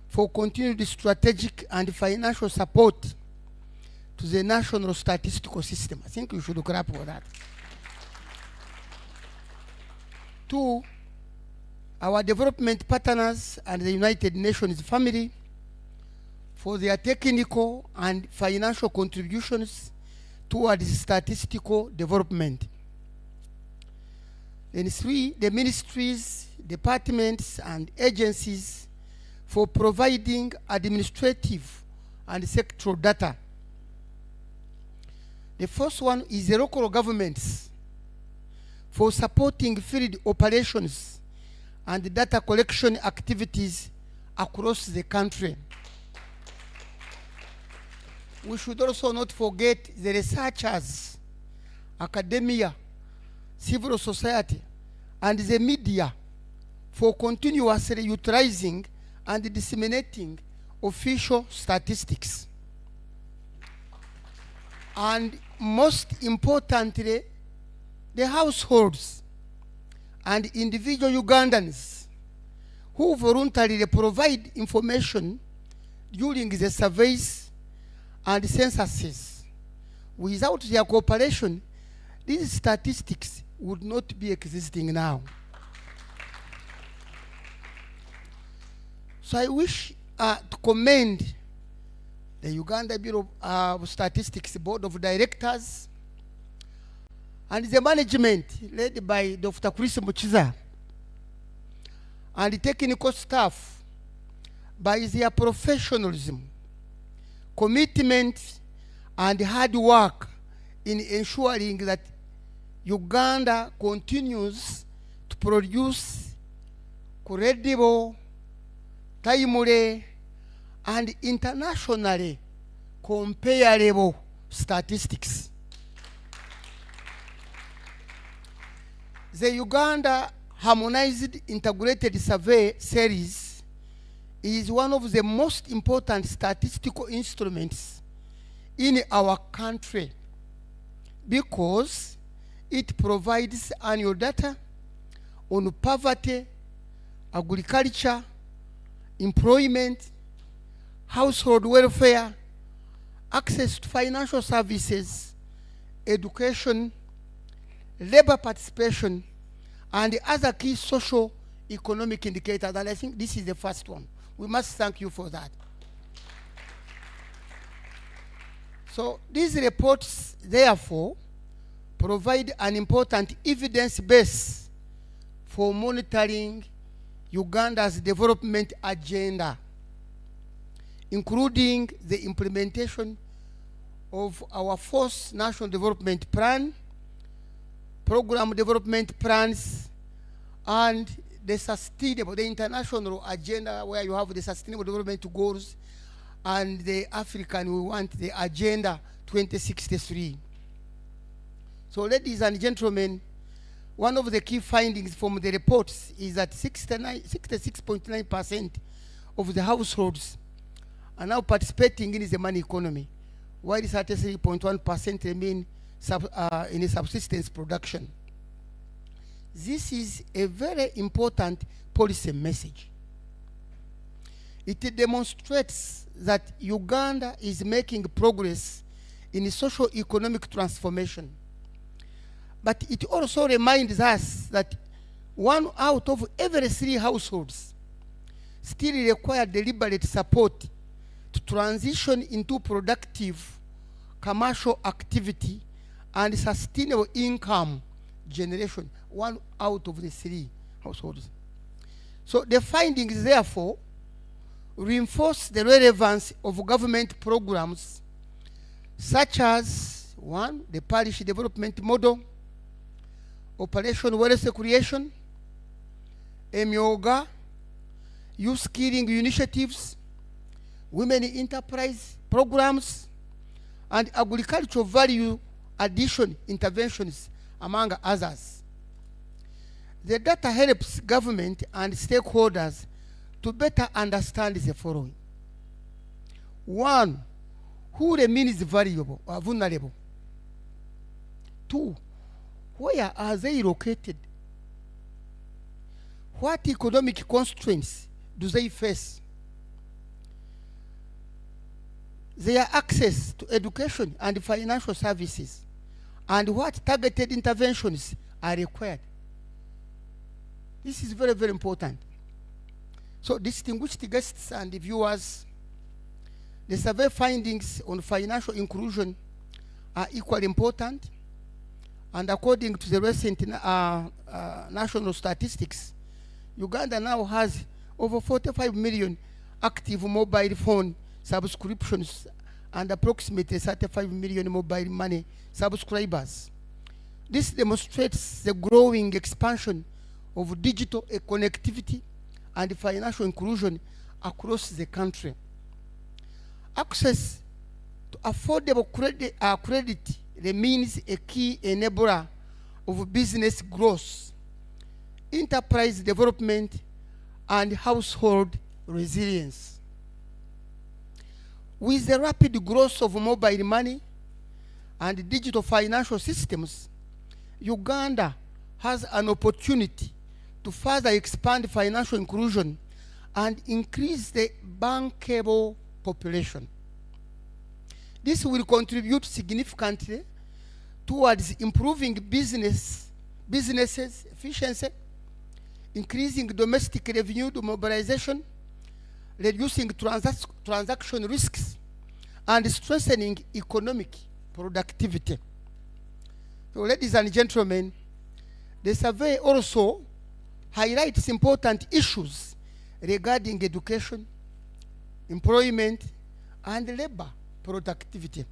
for continued strategic and financial support to the national statistical system. I think we should clap for that. To our development partners and the United Nations family for their technical and financial contributions towards statistical development. Then 3, the ministries, departments, and agencies for providing administrative and sectoral data. The first one is the local governments for supporting field operations and data collection activities across the country. We should also not forget the researchers, academia, civil society, and the media for continuously utilizing and disseminating official statistics. And most importantly, the households and individual Ugandans who voluntarily provide information during the surveys and censuses. Without their cooperation, these statistics would not be existing now. So I wish to commend the Uganda Bureau of Statistics Board of Directors and the management led by Dr. Chris Muchiza and the technical staff by their professionalism, commitment, and hard work in ensuring that Uganda continues to produce credible, timely, and internationally comparable statistics. The Uganda Harmonized Integrated Survey Series is one of the most important statistical instruments in our country because it provides annual data on poverty, agriculture, employment, household welfare, access to financial services, education, labor participation, and the other key social economic indicators. And I think this is the first one. We must thank you for that. So these reports, therefore, provide an important evidence base for monitoring Uganda's development agenda, including the implementation of our fourth National Development Plan, program development plans, and the international agenda where you have the sustainable development goals, and the African, we want the Agenda 2063. So ladies and gentlemen, one of the key findings from the reports is that 66.9% of the households are now participating in the money economy, while 33.1% remain in a subsistence production. This is a very important policy message. It demonstrates that Uganda is making progress in socio-economic transformation. But it also reminds us that 1 out of every 3 households still require deliberate support to transition into productive commercial activity and sustainable income generation. 1 out of the 3 households. So the findings, therefore, reinforce the relevance of government programs such as 1, the parish development model, Operation Wealth Creation, Emyoga, youth skilling initiatives, women enterprise programs, and agricultural value addition interventions, among others. The data helps government and stakeholders to better understand the following. 1, who remains vulnerable? 2, where are they located? What economic constraints do they face? Their access to education and financial services, and what targeted interventions are required. This is very, very important. So, distinguished guests and viewers, the survey findings on financial inclusion are equally important. And according to the recent national statistics, Uganda now has over 45 million active mobile phone subscriptions and approximately 35 million mobile money subscribers. This demonstrates the growing expansion of digital connectivity and financial inclusion across the country. Access to affordable credit remains a key enabler of business growth, enterprise development, and household resilience. With the rapid growth of mobile money and digital financial systems, Uganda has an opportunity to further expand financial inclusion and increase the bankable population. This will contribute significantly towards improving businesses' efficiency, increasing domestic revenue mobilization, reducing transaction risks, and strengthening economic productivity. So, ladies and gentlemen, the survey also highlights important issues regarding education, employment, and labor productivity.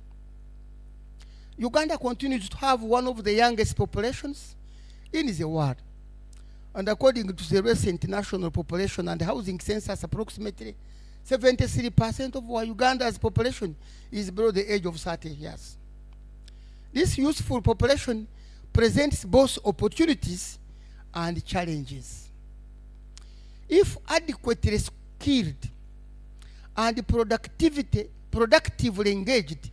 Uganda continues to have one of the youngest populations in the world. And according to the recent national population and housing census, approximately 73% of Uganda's population is below the age of 30 years. This youthful population presents both opportunities and challenges. If adequately skilled and productively engaged,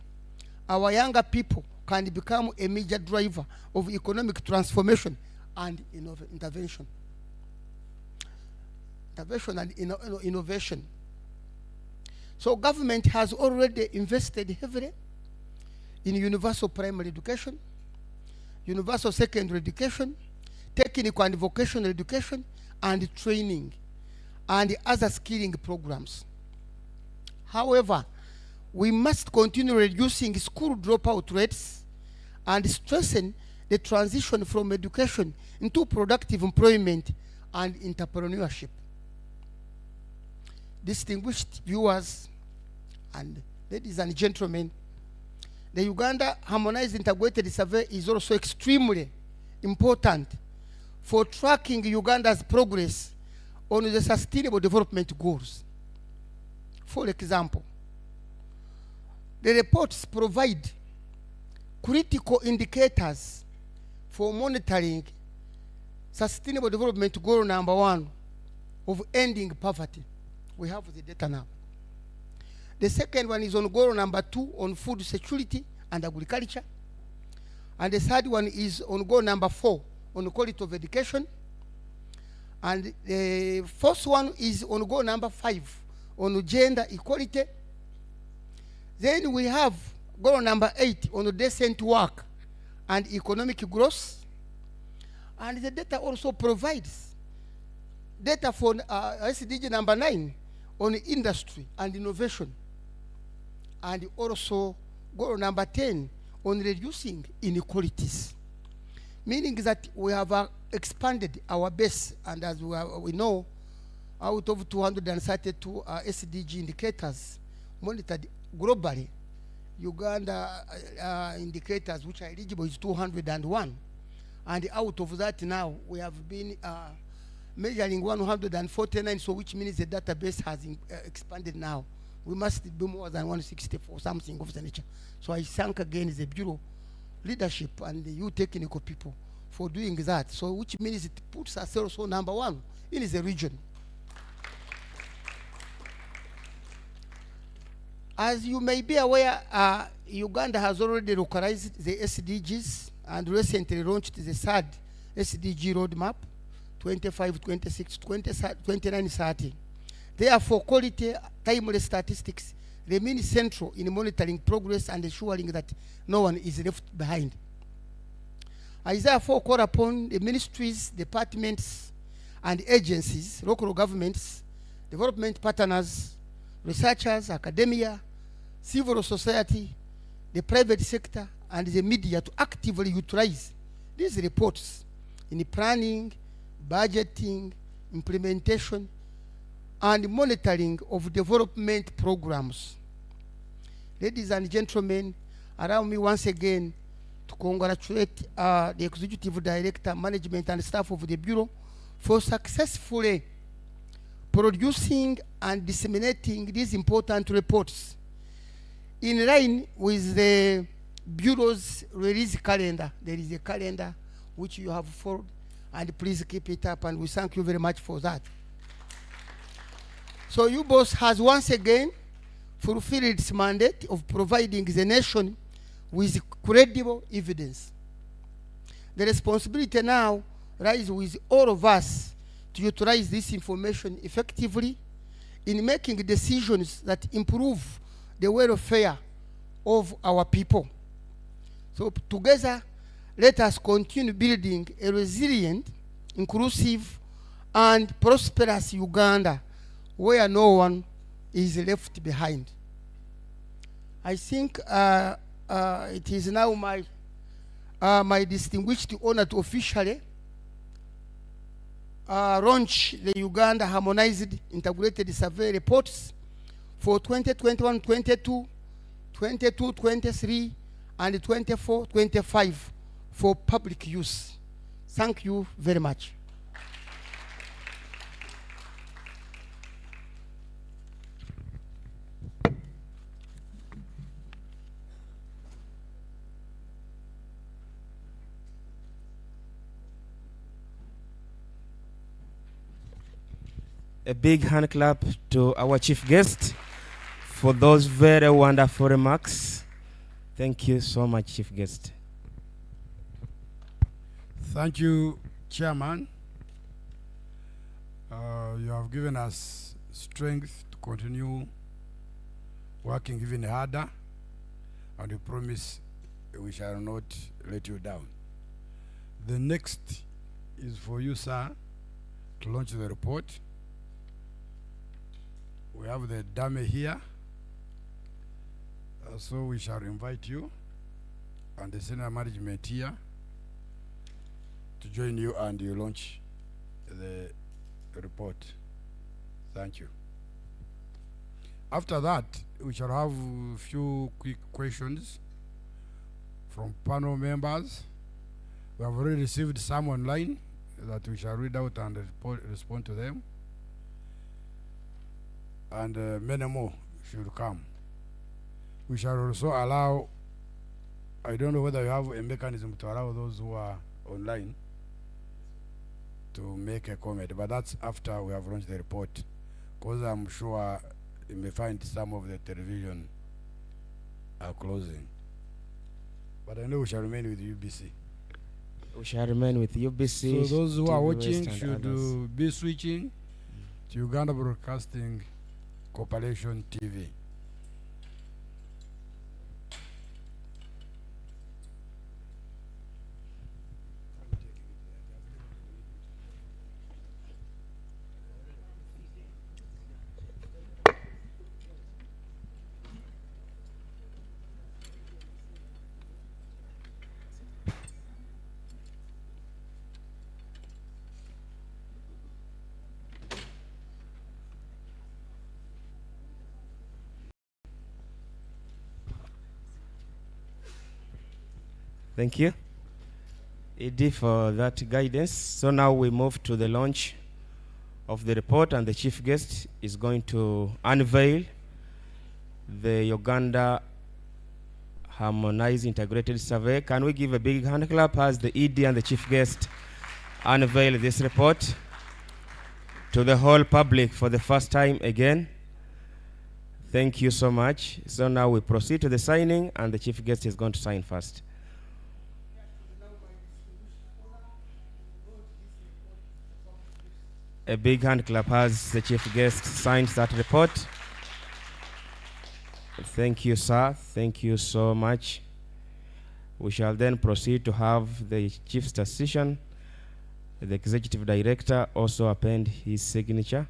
our younger people can become a major driver of economic transformation and intervention. intervention and innovation. So government has already invested heavily in universal primary education, universal secondary education, technical and vocational education, and training, and other skilling programs. However, we must continue reducing school dropout rates and strengthen the transition from education into productive employment and entrepreneurship. Distinguished viewers and ladies and gentlemen, the Uganda Harmonized Integrated Survey is also extremely important for tracking Uganda's progress on the Sustainable Development Goals. For example, the reports provide critical indicators for monitoring Sustainable Development Goal number 1 of ending poverty. We have the data now. The second one is on goal number 2 on food security and agriculture. And the third one is on goal number 4 on quality of education. And the fourth one is on goal number 5 on gender equality. Then we have goal number 8 on decent work and economic growth. And the data also provides data for SDG number 9 on industry and innovation. And also goal number 10 on reducing inequalities. Meaning that we have expanded our base, and as we know, out of 232 SDG indicators monitored globally, Uganda indicators which are eligible is 201. And out of that now, we have been measuring 149, so which means the database has expanded now. We must do more than 164, something of the nature. So I thank again the Bureau leadership and you technical people for doing that. So which means it puts us also number 1 in the region. As you may be aware, Uganda has already localized the SDGs and recently launched the third SDG roadmap, 25, 26, 29, 30. Therefore, quality, timely statistics remain central in monitoring progress and ensuring that no one is left behind. I therefore call upon the ministries, departments, and agencies, local governments, development partners, researchers, academia, civil society, the private sector, and the media to actively utilize these reports in planning, budgeting, implementation, and monitoring of development programs. Ladies and gentlemen, allow me once again to congratulate the Executive Director, Management, and staff of the Bureau for successfully producing and disseminating these important reports in line with the Bureau's release calendar. There is a calendar which you have followed, and please keep it up, and we thank you very much for that. So UBOS has once again fulfilled its mandate of providing the nation with credible evidence. The responsibility now lies with all of us to utilize this information effectively in making decisions that improve the welfare of our people. So together, let us continue building a resilient, inclusive, and prosperous Uganda where no one is left behind. I think it is now my distinguished honor to officially launch the Uganda Harmonized Integrated Survey reports for 2021-22, 22-23, and 24-25 for public use. Thank you very much. A big hand clap to our chief guest for those very wonderful remarks. Thank you so much, chief guest. Thank you, Chairman. you have given us strength to continue working even harder, and we promise we shall not let you down. The next is for you, sir, to launch the report. We have the dummy here, so we shall invite you and the senior management here to join you, and you launch the report. Thank you. After that, we shall have a few quick questions from panel members. We have already received some online that we shall read out and respond to them. And many more should come. We shall also allow, I don't know whether you have a mechanism to allow those who are online to make a comment, but that's after we have launched the report, because I'm sure you may find some of the television are closing. But I know we shall remain with UBC. We shall remain with UBC. So those who are TV watching West and should others. be switching to Uganda Broadcasting Corporation TV. Thank you, ED, for that guidance. So now we move to the launch of the report, and the chief guest is going to unveil the Uganda Harmonized Integrated Survey. Can we give a big hand clap as the ED and the chief guest unveil this report to the whole public for the first time again? Thank you so much. So now we proceed to the signing, and the chief guest is going to sign first. A big hand clap as the chief guest signs that report. Thank you, sir. Thank you so much. We shall then proceed to have the chief statistician, the executive director, also append his signature.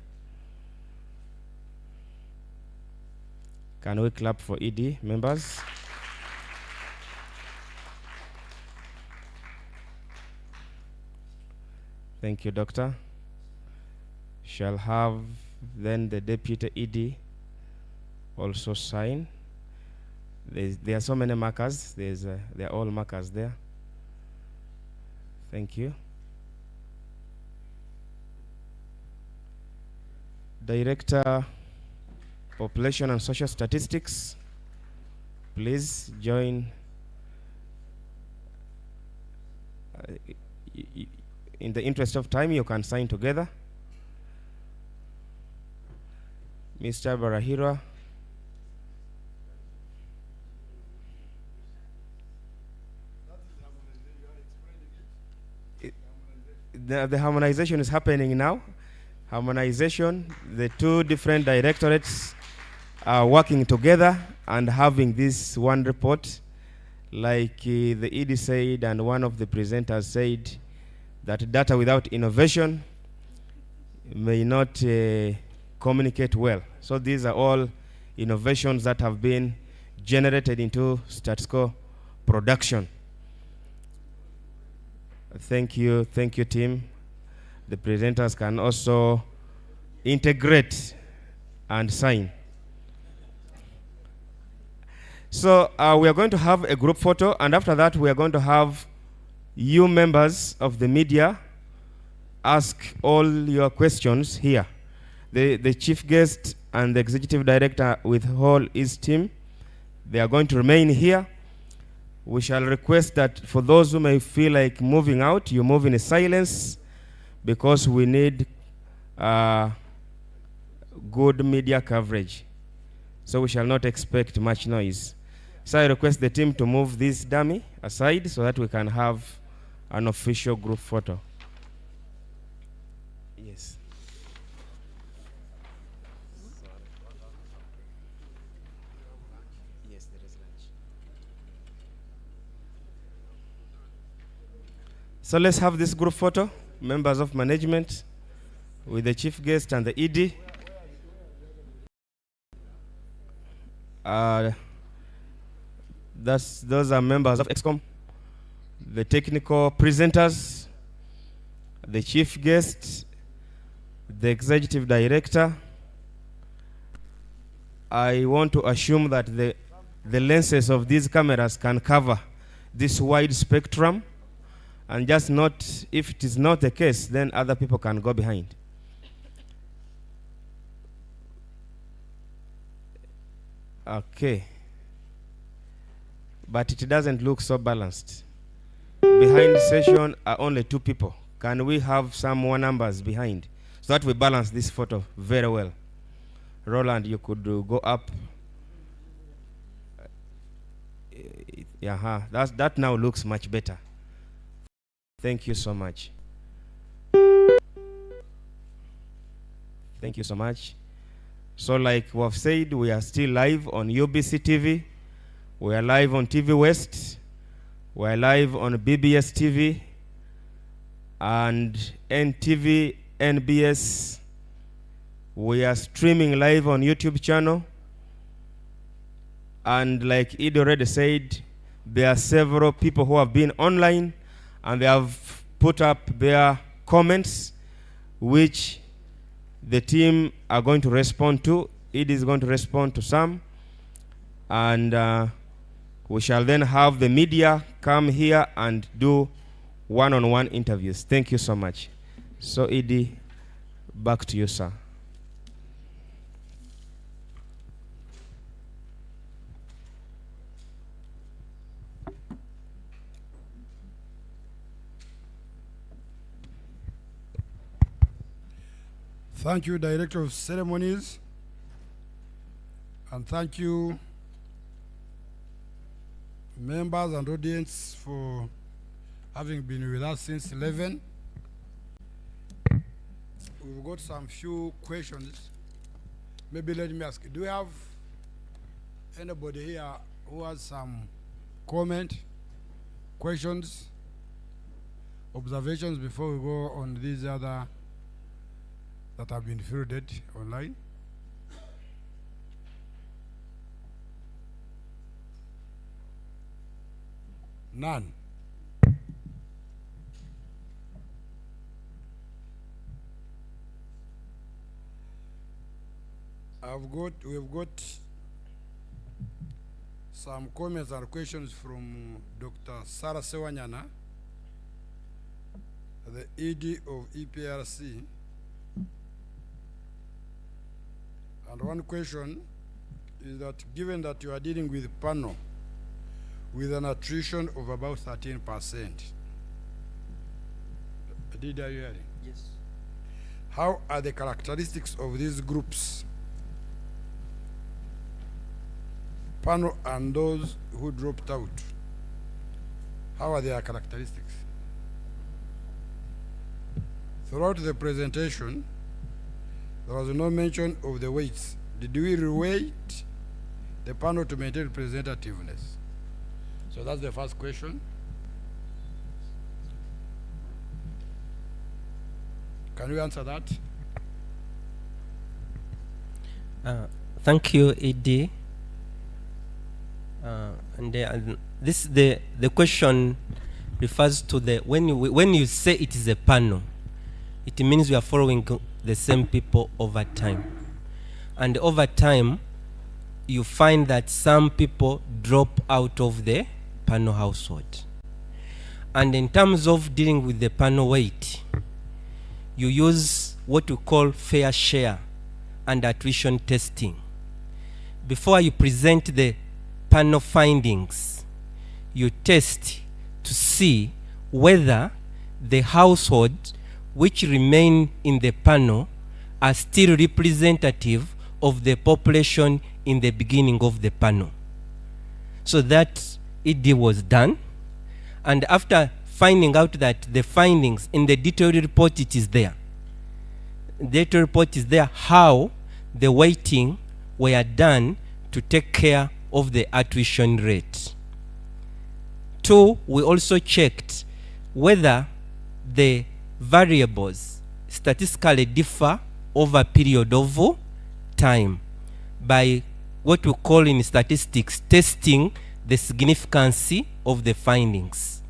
Can we clap for ED members? Thank you, doctor. Shall have then the deputy ED also sign. There are so many markers. There are all markers there. Thank you. Director, Population and Social Statistics, please join. In the interest of time, you can sign together. Mr. Barahira. The harmonization is happening now. Harmonization, the two different directorates are working together and having this one report. Like the ED said, and one of the presenters said, that data without innovation may not communicate well. So these are all innovations that have been generated into StatsCo production. Thank you, team. The presenters can also integrate and sign. So we are going to have a group photo, and after that we are going to have you members of the media ask all your questions here. The chief guest and the executive director with all his team, they are going to remain here. We shall request that for those who may feel like moving out, you move in silence, because we need good media coverage. So we shall not expect much noise. So I request the team to move this dummy aside so that we can have an official group photo. Yes. So let's have this group photo, members of management, with the chief guest and the ED. Those are members of EXCOM, the technical presenters, the chief guest, the executive director. I want to assume that the lenses of these cameras can cover this wide spectrum, and just not, if it is not the case, then other people can go behind. Okay. But it doesn't look so balanced. Behind the session are only 2 people. Can we have some more numbers behind so that we balance this photo very well? Roland, you could go up. Yeah, that now looks much better. Thank you so much. Thank you so much. So like we have said, we are still live on UBC TV. We are live on TV West. We are live on BBS TV and NTV, NBS. We are streaming live on YouTube channel. And like Ed already said, there are several people who have been online and they have put up their comments, which the team are going to respond to. Ed is going to respond to some. And we shall then have the media come here and do one-on-one interviews. Thank you so much. So Ed, back to you, sir. Thank you, Director of Ceremonies. And thank you, members and audience, for having been with us since 11. We've got some few questions. Maybe let me ask, do we have anybody here who has some comment, questions, observations before we go on these other that have been fielded online? None. We've got some comments and questions from Dr. Sarah Sewanyana, the ED of EPRC. And one question is that given that you are dealing with panel with an attrition of about 13%, did you hear it? Yes. How are the characteristics of these groups, panel and those who dropped out? How are their characteristics? Throughout the presentation, there was no mention of the weights. Did we reweight the panel to maintain representativeness? So that's the first question. Can you answer that? Thank you, ED. The question refers to the when you say it is a panel, it means we are following the same people over time, and over time you find that some people drop out of the panel household. And in terms of dealing with the panel weight, you use what we call fair share and attrition testing. Before you present the panel findings, you test to see whether the household which remain in the panel are still representative of the population in the beginning of the panel. So that ED was done, and after finding out that the findings in the detailed report, it is there. The detailed report is there how the weighting were done to take care of the attrition rate. 2, we also checked whether the variables statistically differ over a period of time by what we call in statistics testing the significance of the findings.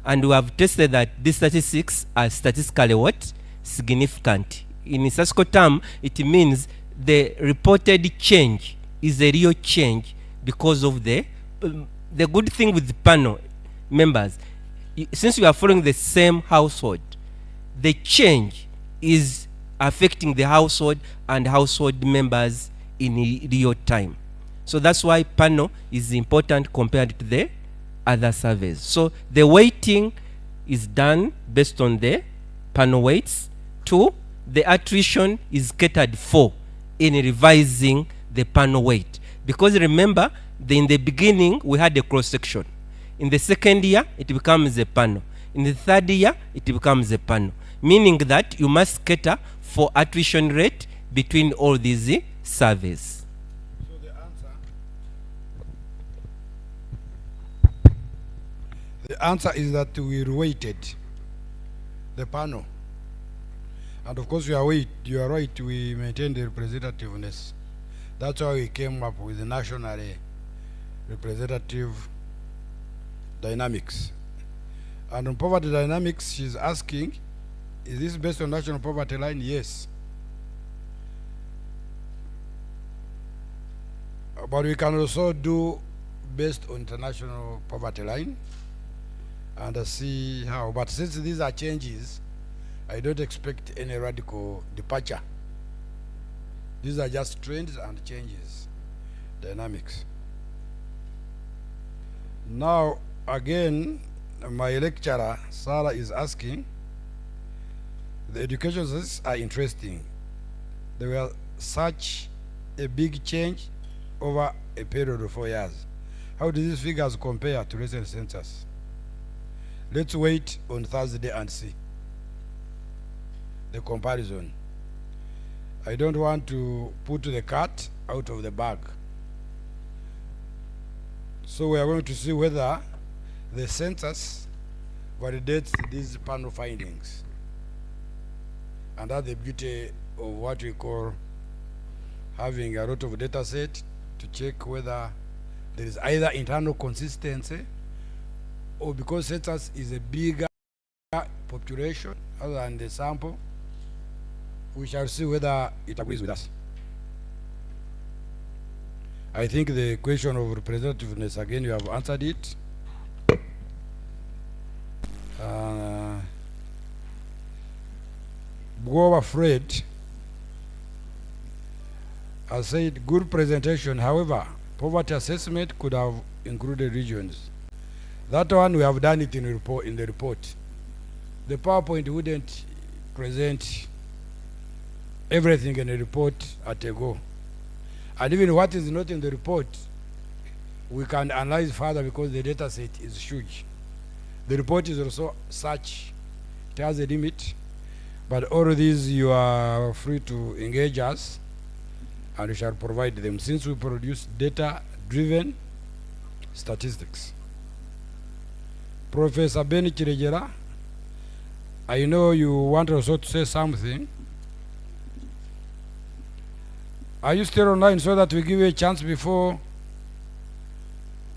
And we have tested that these statistics are statistically what? Significant. In statistical term, it means the reported change is a real change because of the good thing with the panel members. Since we are following the same household, the change is affecting the household and household members in real time. So that's why panel is important compared to the other surveys. So the weighting is done based on the panel weights. 2, the attrition is catered for in revising the panel weight. Because remember, in the beginning, we had a cross-section. In the second year, it becomes a panel. In the third year, it becomes a panel. Meaning that you must cater for attrition rate between all these surveys. So the answer is that we weighted the panel. And of course you are right, we maintain the representativeness. That's why we came up with the national representative dynamics. And on poverty dynamics, she's asking, is this based on national poverty line? Yes. But we can also do based on international poverty line and see how. But since these are changes, I don't expect any radical departure. These are just trends and changes, dynamics. Now, again, my lecturer, Sarah, is asking, the education systems are interesting. There were such a big change over a period of 4 years. How do these figures compare to recent census? Let's wait on Thursday and see the comparison. I don't want to put the cat out of the bag. So we are going to see whether the census validates these panel findings. And that's the beauty of what we call having a lot of data set to check whether there is either internal consistency or because census is a bigger population other than the sample, we shall see whether it agrees with us. I think the question of representativeness, again, you have answered it. Go Fred has said, good presentation. However, poverty assessment could have included regions. That one we have done it in the report. The PowerPoint wouldn't present everything in the report at a go. And even what is not in the report, we can analyze further because the data set is huge. The report is also such, it has a limit, but all of these you are free to engage us and we shall provide them since we produce data-driven statistics. Professor Ben Chirejera, I know you want also to say something. Are you still online so that we give you a chance before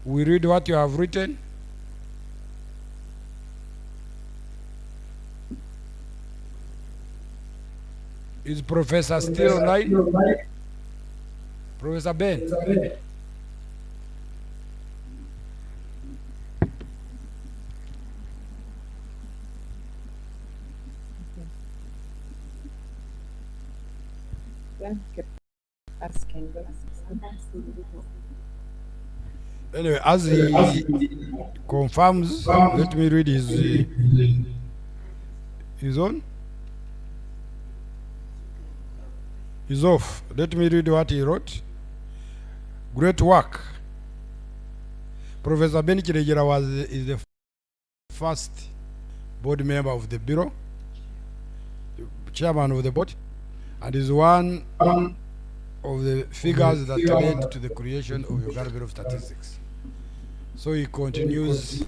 we read what you have written? Is Professor still online? Professor Ben. Anyway, as he confirms, let me read his own. He's off. Let me read what he wrote. Great work. Professor Ben Chirejera is the first board member of the Bureau, chairman of the board, and is one of the figures that led to the creation of Uganda Bureau of Statistics. So he continues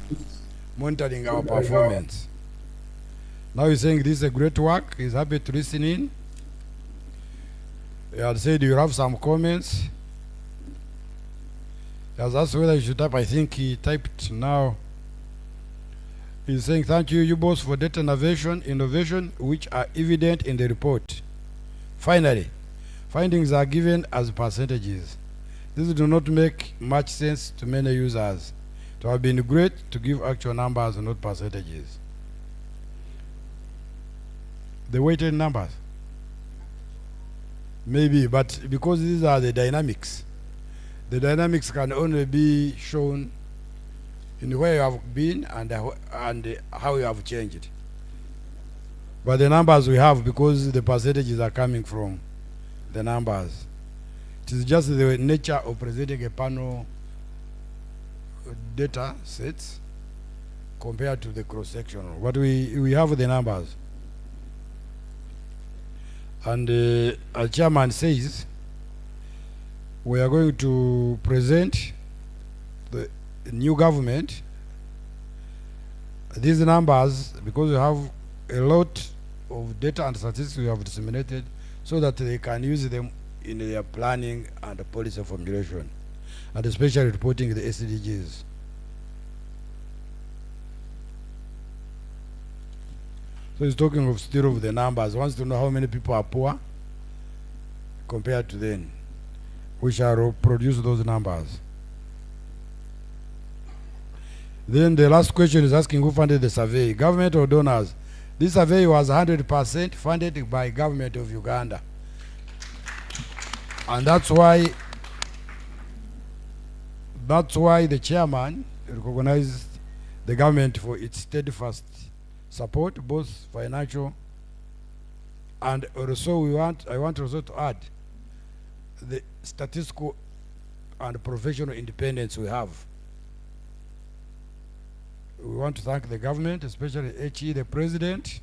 monitoring our performance. Now he's saying this is a great work. He's happy to listen in. He had said you have some comments. He has asked whether you should type. I think he typed now. He's saying thank you both for data innovation which are evident in the report. Finally, findings are given as percentages. This do not make much sense to many users. It would have been great to give actual numbers, not percentages. The weighted numbers. Maybe, but because these are the dynamics can only be shown in where you have been and how you have changed. But the numbers we have, because the percentages are coming from the numbers. It is just the nature of presenting a panel data sets compared to the cross-sectional. But we have the numbers. And our chairman says we are going to present the new government these numbers, because we have a lot of data and statistics we have disseminated, so that they can use them in their planning and policy formulation, and especially reporting the SDGs. So he's talking of still of the numbers. Wants to know how many people are poor compared to them. We shall produce those numbers. Then the last question is asking who funded the survey, government or donors? This survey was 100% funded by government of Uganda. And that's why the chairman recognized the government for its steadfast support, both financial and also I want also to add the statistical and professional independence we have. We want to thank the government, especially HE, the president,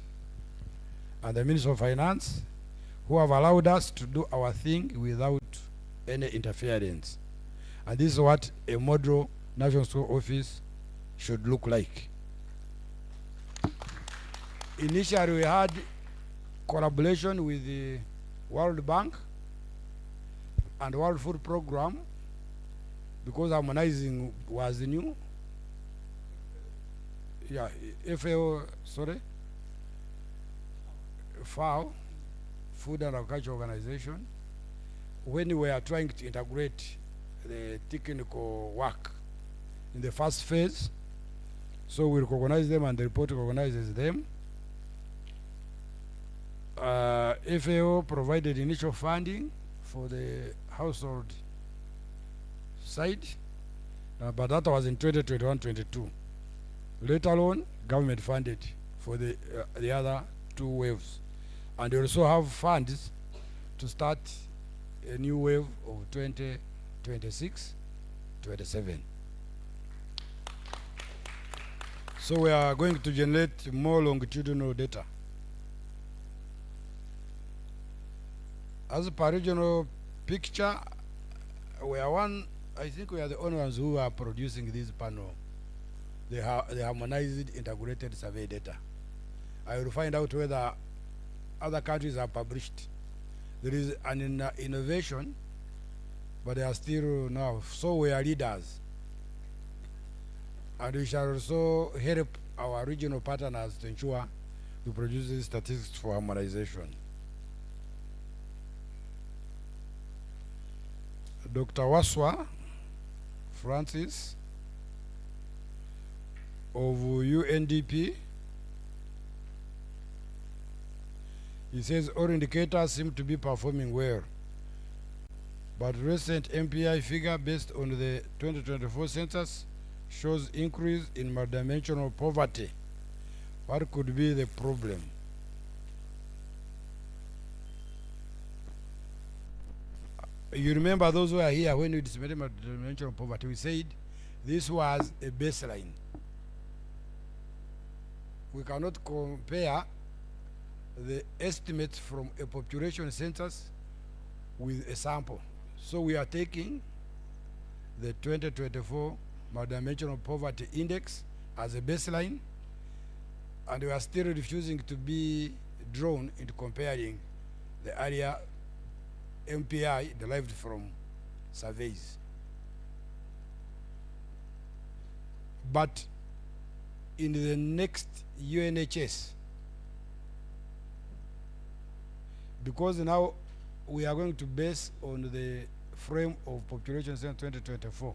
and the Minister of Finance, who have allowed us to do our thing without any interference. And this is what a model National School Office should look like. Initially, we had collaboration with the World Bank and World Food Program, because harmonizing was new. Yeah, FAO, Food and Agriculture Organization, when we are trying to integrate the technical work in the first phase. So we recognize them and the report recognizes them. FAO provided initial funding for the household side, but that was in 2021-22. Later on, government funded for the other two waves. And they also have funds to start a new wave of 2026-27. So we are going to generate more longitudinal data. As per regional picture, we are I think we are the only ones who are producing this panel, the harmonized integrated survey data. I will find out whether other countries have published. There is an innovation, but they are still now. So we are leaders. And we shall also help our regional partners to ensure we produce these statistics for harmonization. Dr. Waswa Francis of UNDP, he says all indicators seem to be performing well, but recent MPI figure based on the 2024 census shows increase in multidimensional poverty. What could be the problem? You remember those who are here when we disseminated multidimensional poverty, we said this was a baseline. We cannot compare the estimates from a population census with a sample. So we are taking the 2024 multidimensional poverty index as a baseline, And we are still refusing to be drawn into comparing the area MPI derived from surveys. But in the next UNHS, because now we are going to base on the frame of population census 2024,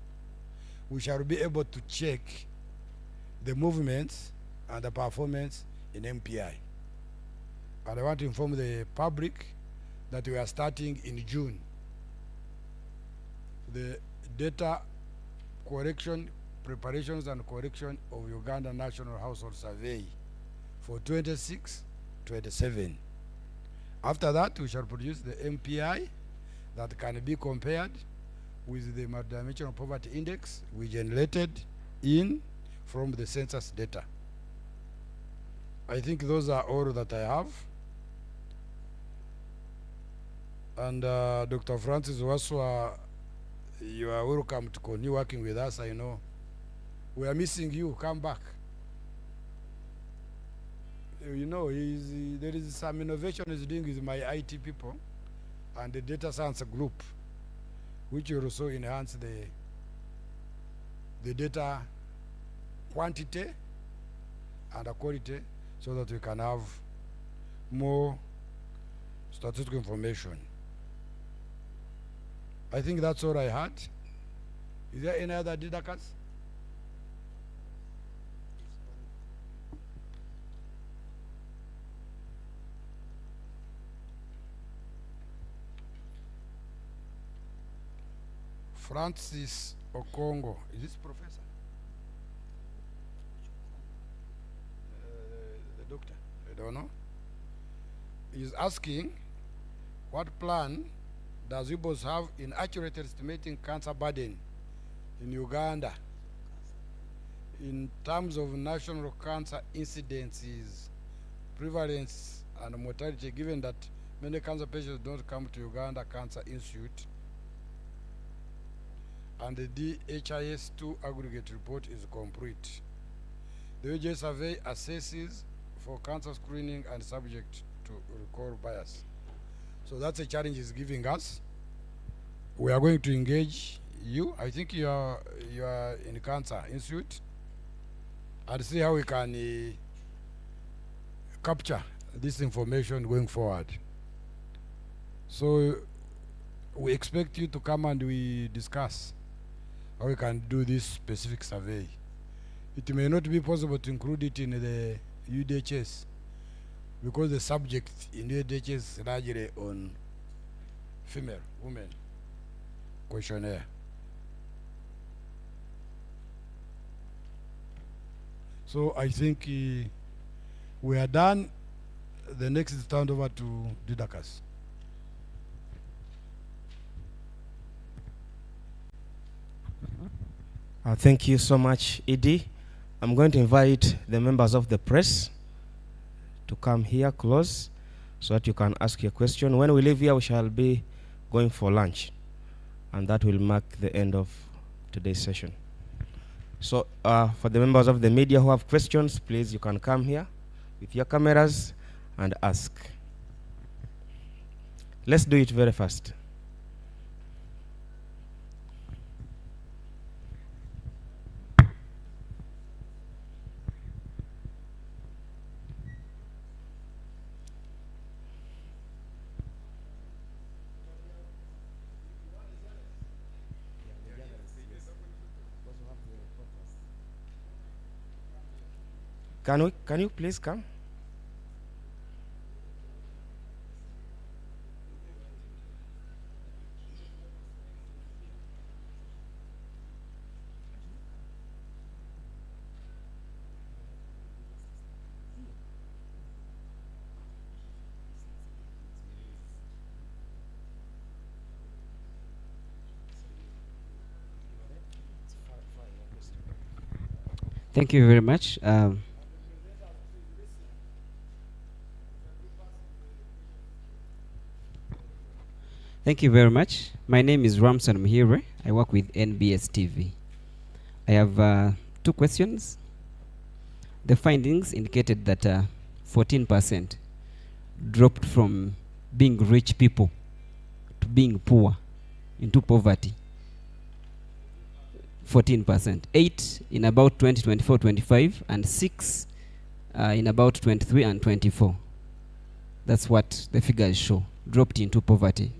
we shall be able to check the movements and the performance in MPI. And I want to inform the public that we are starting in June the data correction, preparations and correction of Uganda National Household Survey for 26-27. After that, we shall produce the MPI that can be compared with the multidimensional poverty index we generated from the census data. I think those are all that I have. And Dr. Francis Waswa, you are welcome to continue working with us. I know we are missing you. Come back. You know, there is some innovation he's doing with my IT people and the data science group, which will also enhance the data quantity and the quality, so that we can have more statistical information. I think that's all I had. Is there any other didacas? Francis Okongo, is this professor? The doctor, I don't know. He's asking, what plan does UBOS have in accurately estimating cancer burden in Uganda in terms of national cancer incidences, prevalence, and mortality, given that many cancer patients don't come to Uganda Cancer Institute, and the DHIS2 aggregate report is complete. The UJ survey assesses for cancer screening and subject to recall bias. So that's a challenge it's giving us. We are going to engage you. I think you are in Cancer Institute, and see how we can capture this information going forward. So we expect you to come and we discuss how we can do this specific survey. It may not be possible to include it in the UDHS because the subject in UDHS is largely on female, women questionnaire. So I think we are done. The next is turned over to Didacus. Thank you so much, Edie. I'm going to invite the members of the press to come here close so that you can ask your question. When we leave here, we shall be going for lunch, and that will mark the end of today's session. So for the members of the media who have questions, please, you can come here with your cameras and ask. Let's do it very fast. Can you please come? Thank you very much. Thank you very much. My name is Ramson Mhire. I work with NBS TV. I have two questions. The findings indicated that 14% dropped from being rich people to being poor into poverty. 14%. 8 in about 2024-25 and 6 in about 23 and 24. That's what the figures show. Dropped into poverty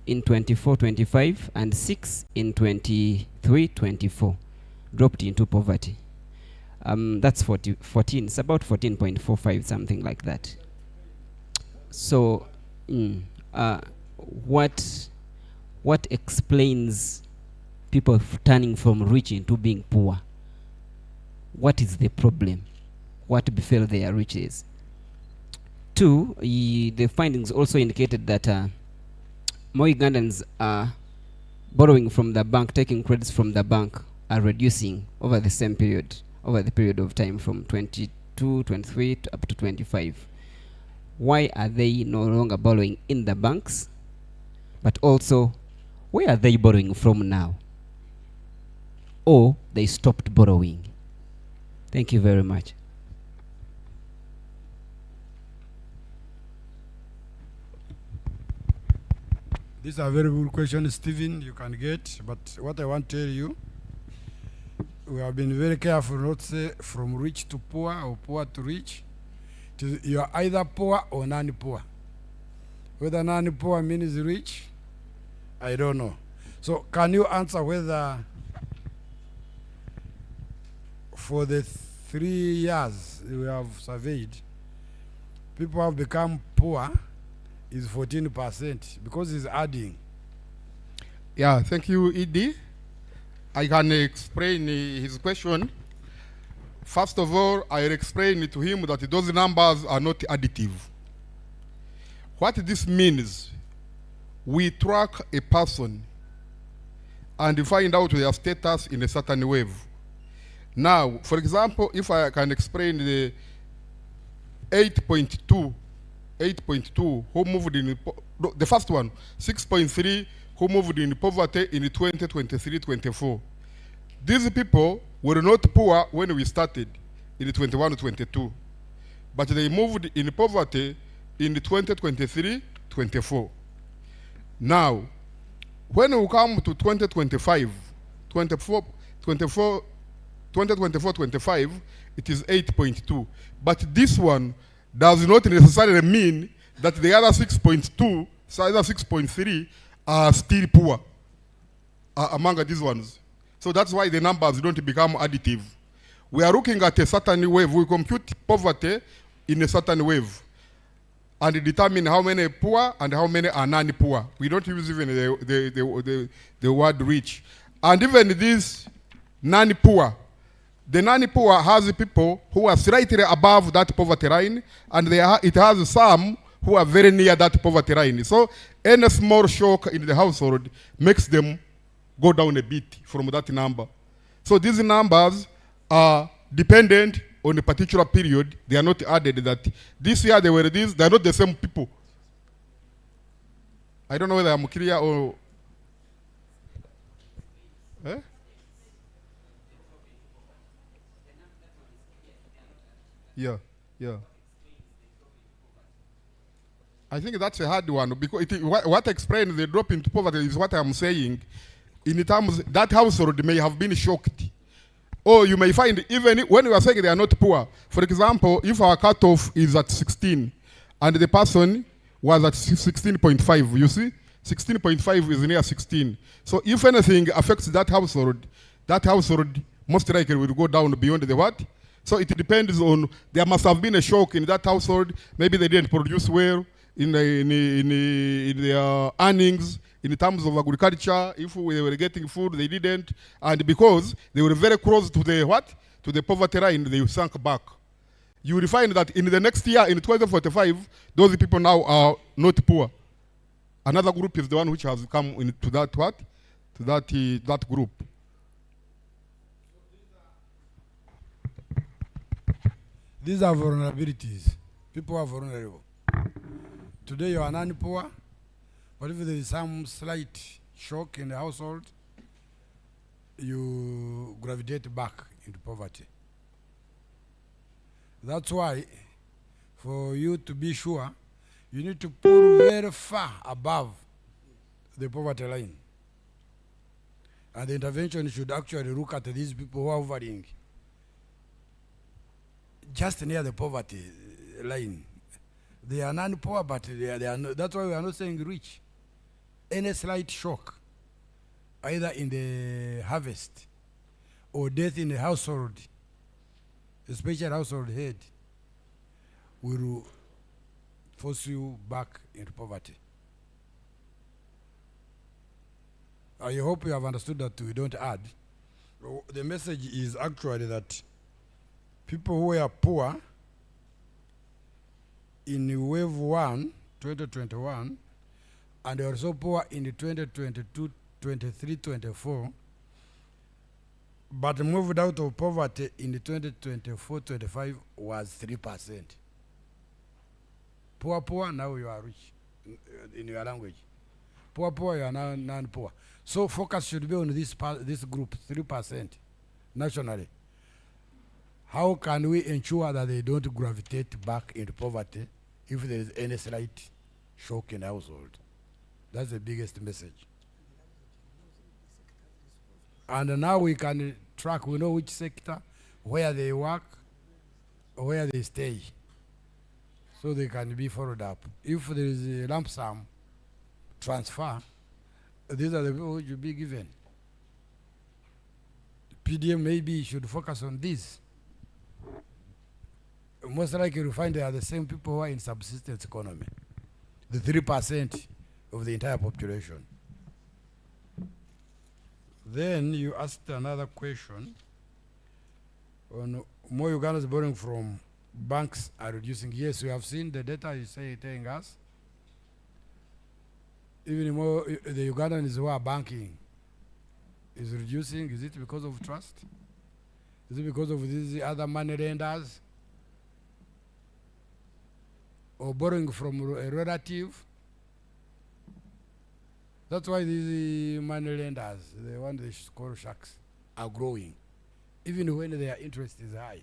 in 24-25 and 6 in 23-24. Dropped into poverty. That's 14. It's about 14.45, something like that. So, what explains people turning from rich into being poor? What is the problem? What befell their riches? 2, the findings also indicated that more Ugandans are borrowing from the bank, taking credits from the bank, are reducing over the same period, over the period of time from 22, 23 to up to 25. Why are they no longer borrowing in the banks? But also, where are they borrowing from now? Or they stopped borrowing? Thank you very much. These are very good questions, Stephen, you can get. But what I want to tell you, we have been very careful not to say from rich to poor or poor to rich. You are either poor or non-poor. Whether non-poor means rich, I don't know. So can you answer whether for the 3 years we have surveyed, people have become poor is 14% because it's adding. Yeah, thank you, Edie. I can explain his question. First of all, I explained to him that those numbers are not additive. What this means, we track a person and find out their status in a certain wave. Now, for example, if I can explain the 8.2, who moved in, the first one, 6.3, who moved in poverty in 2023-24. These people were not poor when we started in 21-22, but they moved in poverty in 2023-24. Now, when we come to 2024-25, it is 8.2. But this one does not necessarily mean that the other 6.2, so other 6.3 are still poor among these ones. So that's why the numbers don't become additive. We are looking at a certain wave. We compute poverty in a certain wave and determine how many poor and how many are non-poor. We don't use even the word rich. And even this non-poor, the non-poor has people who are slightly above that poverty line, and it has some who are very near that poverty line. So any small shock in the household makes them go down a bit from that number. So these numbers are dependent on a particular period. They are not added that this year they were this, they are not the same people. I don't know whether I'm clear or... Eh? Yeah. I think that's a hard one because what explains the drop into poverty is what I'm saying. In terms that household may have been shocked, or you may find even when you are saying they are not poor. For example, if our cutoff is at 16, and the person was at 16.5, you see, 16.5 is near 16. So if anything affects that household most likely will go down beyond the what. So it depends on, there must have been a shock in that household. Maybe they didn't produce well in their earnings, in terms of agriculture. If they were getting food, they didn't. And because they were very close to the what? To the poverty line, they sank back. You will find that in the next year, in 2045, those people now are not poor. Another group is the one which has come into that what? To that group. These are vulnerabilities. People are vulnerable. Today you are non-poor, but if there is some slight shock in the household, you gravitate back into poverty. That's why, for you to be sure, you need to pull very far above the poverty line. And the intervention should actually look at these people who are hovering just near the poverty line. They are non-poor, but they are not, that's why we are not saying rich. Any slight shock, either in the harvest or death in the household, especially household head, will force you back into poverty. I hope you have understood that we don't add. The message is actually that people who were poor in wave 1, 2021, and also poor in the 2022, 23, 24, but moved out of poverty in the 2024, 25 was 3%. Poor, now you are rich in your language. Poor, you are now non-poor. So focus should be on this group, 3% nationally. How can we ensure that they don't gravitate back into poverty if there is any slight shock in the household? That's the biggest message. And now we can track, we know which sector, where they work, where they stay, so they can be followed up. If there is a lump sum transfer, these are the people who should be given. PDM maybe should focus on this. Most likely you'll find they are the same people who are in subsistence economy, the 3% of the entire population. Then you asked another question on more Ugandans borrowing from banks are reducing. Yes, we have seen the data you say telling us. Even more, the Ugandans who are banking is reducing. Is it because of trust? Is it because of these other money lenders? Or borrowing from a relative? That's why these money lenders, the ones they call sharks, are growing, even when their interest is high.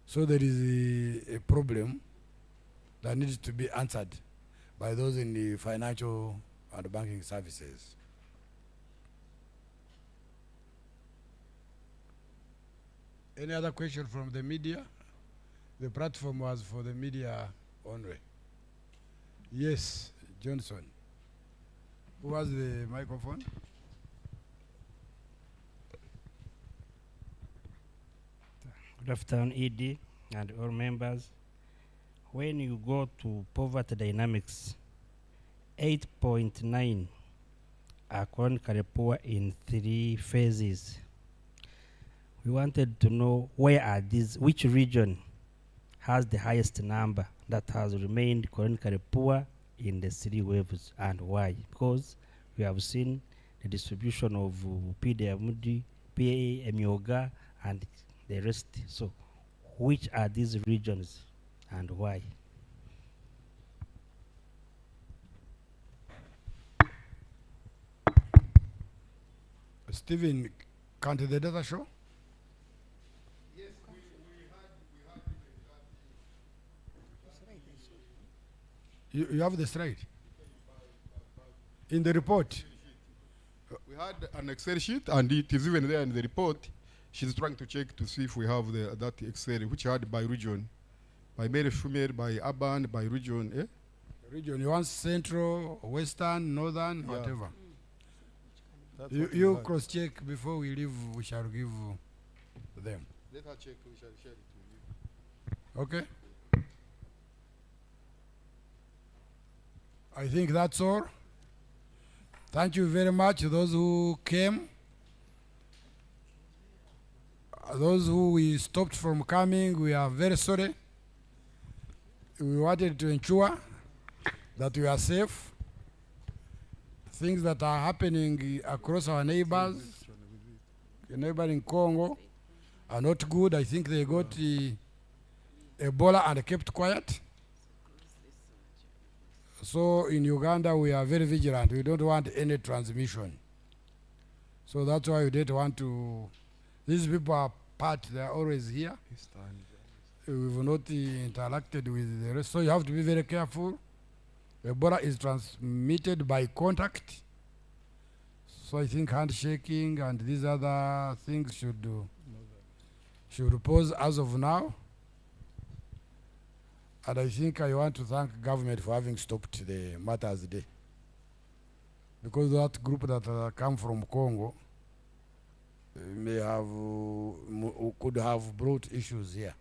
So there is a problem that needs to be answered by those in the financial and banking services. Any other question from the media? The platform was for the media only. Yes, Johnson. Who has the microphone? Good afternoon, ED and all members. When you go to poverty dynamics, 8.9 are chronically poor in 3 phases. We wanted to know where are these, which region has the highest number that has remained chronically poor in the 3 waves and why? Because we have seen the distribution of PDMD, PA, Myoga, and the rest. So, which are these regions and why? Stephen, can't the data show? Yes, You have the slide in the report. we had an Excel sheet, and it is even there in the report. She's trying to check to see if we have that Excel, which had by region, by male, female, by urban, by region. Eh? Region, you want central, western, northern, Yeah. whatever. That's You, what we you had. cross-check before we leave, we shall give them. Let her check, we shall share it with you. Okay? I think that's all. Thank you very much, those who came. Those who we stopped from coming, we are very sorry. We wanted to ensure that we are safe. Things that are happening across our neighbors, the neighbor in Congo, are not good. I think they got Ebola and kept quiet. So in Uganda, we are very vigilant. We don't want any transmission. So that's why we didn't want to. These people are part, they are always here. we've not interacted with the rest, so you have to be very careful. Ebola is transmitted by contact, so I think handshaking and these other things should pause as of now. And I think I want to thank government for having stopped the matters there, because that group that come from Congo may have could have brought issues here.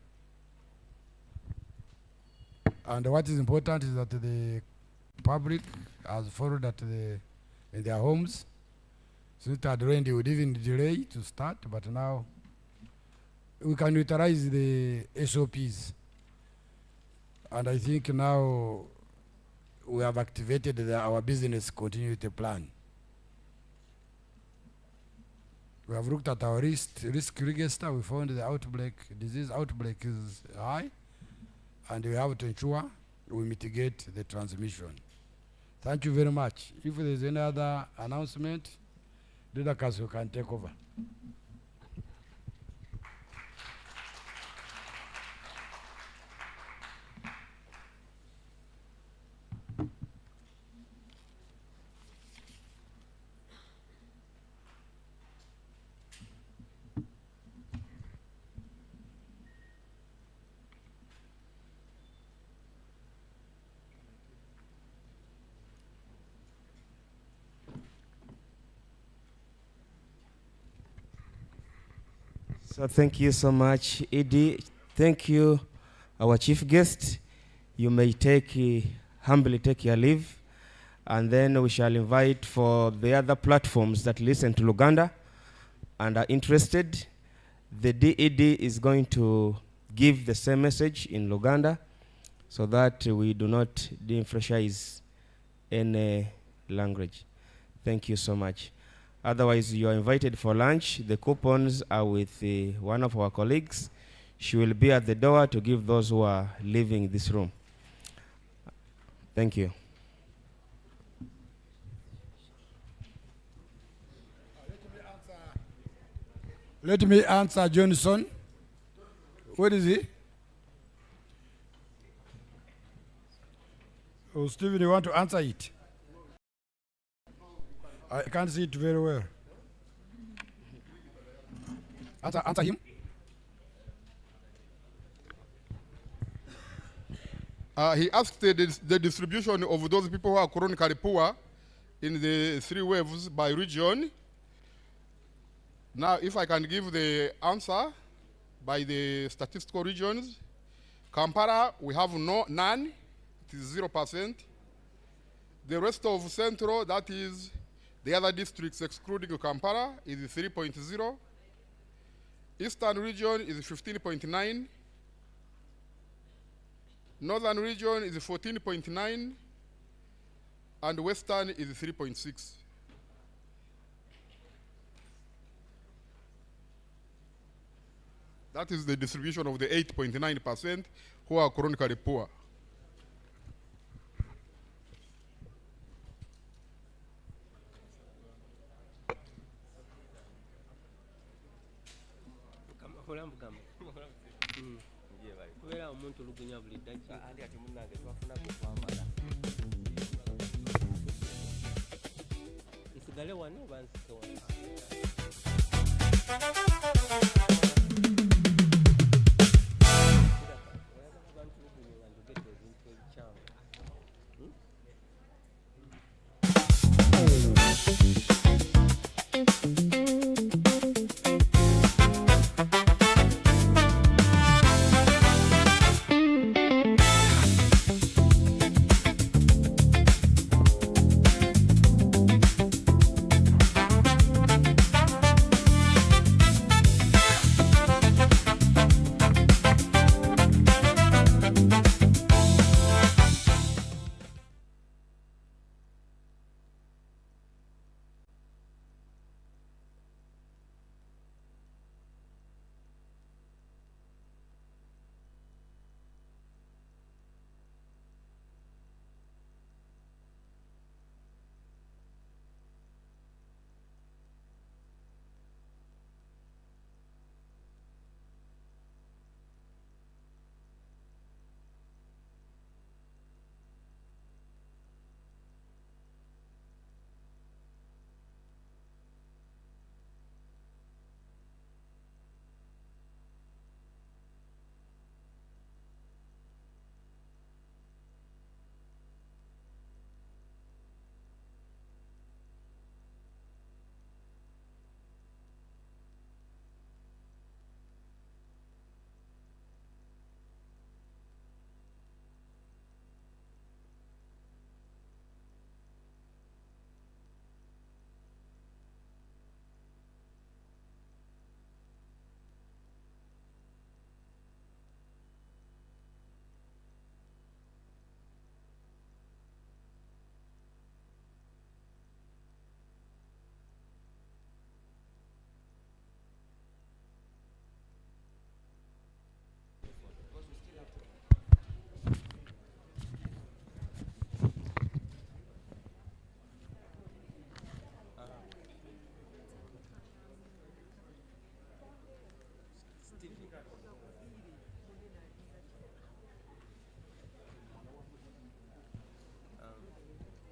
And what is important is that the public has followed at in their homes. Since it had rained, it would even delay to start, but now we can utilize the SOPs. And I think now we have activated our business continuity plan. We have looked at our risk register. We found the disease outbreak is high, and we have to ensure we mitigate the transmission. Thank you very much. If there is any other announcement, Leader Council can take over. So thank you so much, Edie. Thank you, our chief guest. You may humbly take your leave, and then we shall invite for the other platforms that listen to Luganda and are interested. The DED is going to give the same message in Luganda so that we do not de-emphasize any language. Thank you so much. Otherwise, you are invited for lunch. The coupons are with one of our colleagues. She will be at the door to give those who are leaving this room. Thank you. Let me answer Johnson. Where is he? Oh, Stephen, you want to answer it? I can't see it very well. Answer him. He asked the distribution of those people who are chronically poor in the 3 waves by region. Now, if I can give the answer by the statistical regions, Kampala, we have none, it is 0%. The rest of Central, that is the other districts excluding Kampala, is 3.0. Eastern region is 15.9. Northern region is 14.9. And Western is 3.6. That is the distribution of the 8.9% who are chronically poor.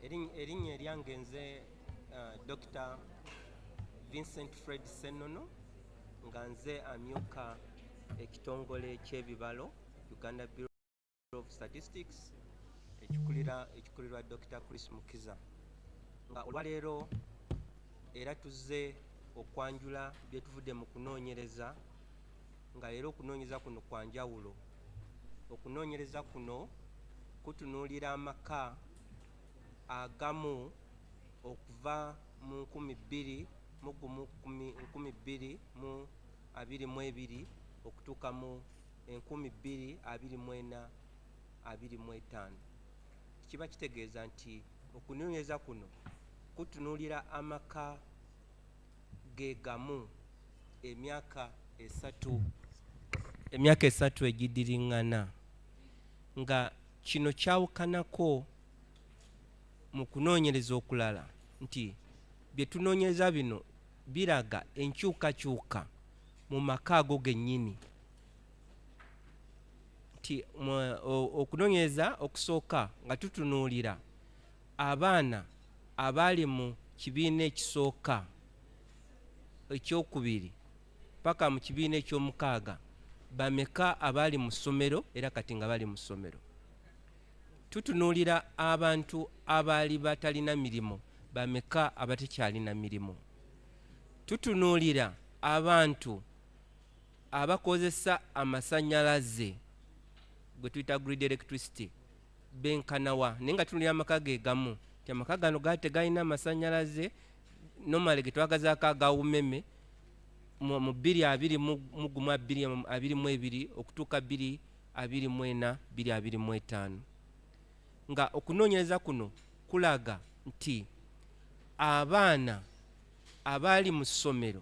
erinnya eryange nze Dr. Vincent Fred Senono nga nze amyuka ekitongole ky'ebibalo Uganda Bureau of Statistics ekikulirwa Dr. Chris Mukiza nga olwaleero era tuzze okwanjula bye tuvudde mu kunoonyereza nga leero okunoonyereza kuno kwa njawulo. Okunoonyereza kuno kutunuulira amaka agamu okuva mu 2022 okutuuka mu 2024-25. Kiba kitegeeza nti okunoonyereza kuno kutunuulira amaka ge gamu emyaka esatu egidiriŋŋana, nga kino kyawukanako mu kunoonyereza okulala nti bye tunoonyereza bino biraga enkyukakyuka mu maka ago gennyini. Nti okunoonyereza okusooka nga tutunuulira abaana abali mu kibiina ekisooka ekyokubiri paka mu kibiina ekyomukaaga bameka abali mu ssomero era kati nga bali mu ssomero. Tutunuulira abantu abaali batalina mirimu bameka abatakyalina mirimu. Tutunuulira abantu abakozesa amasannyalaze gwe tuyita grid electricity benkanawa naye nga tunuulira amaka ge gamu nti amaka gano gaali tegalina amasannyalaze normally ge twagazaako agawumeme mu 2021-2022 okutuuka 2024-2025. Nga okunoonyereza kuno kulaga nti abaana abaali mu ssomero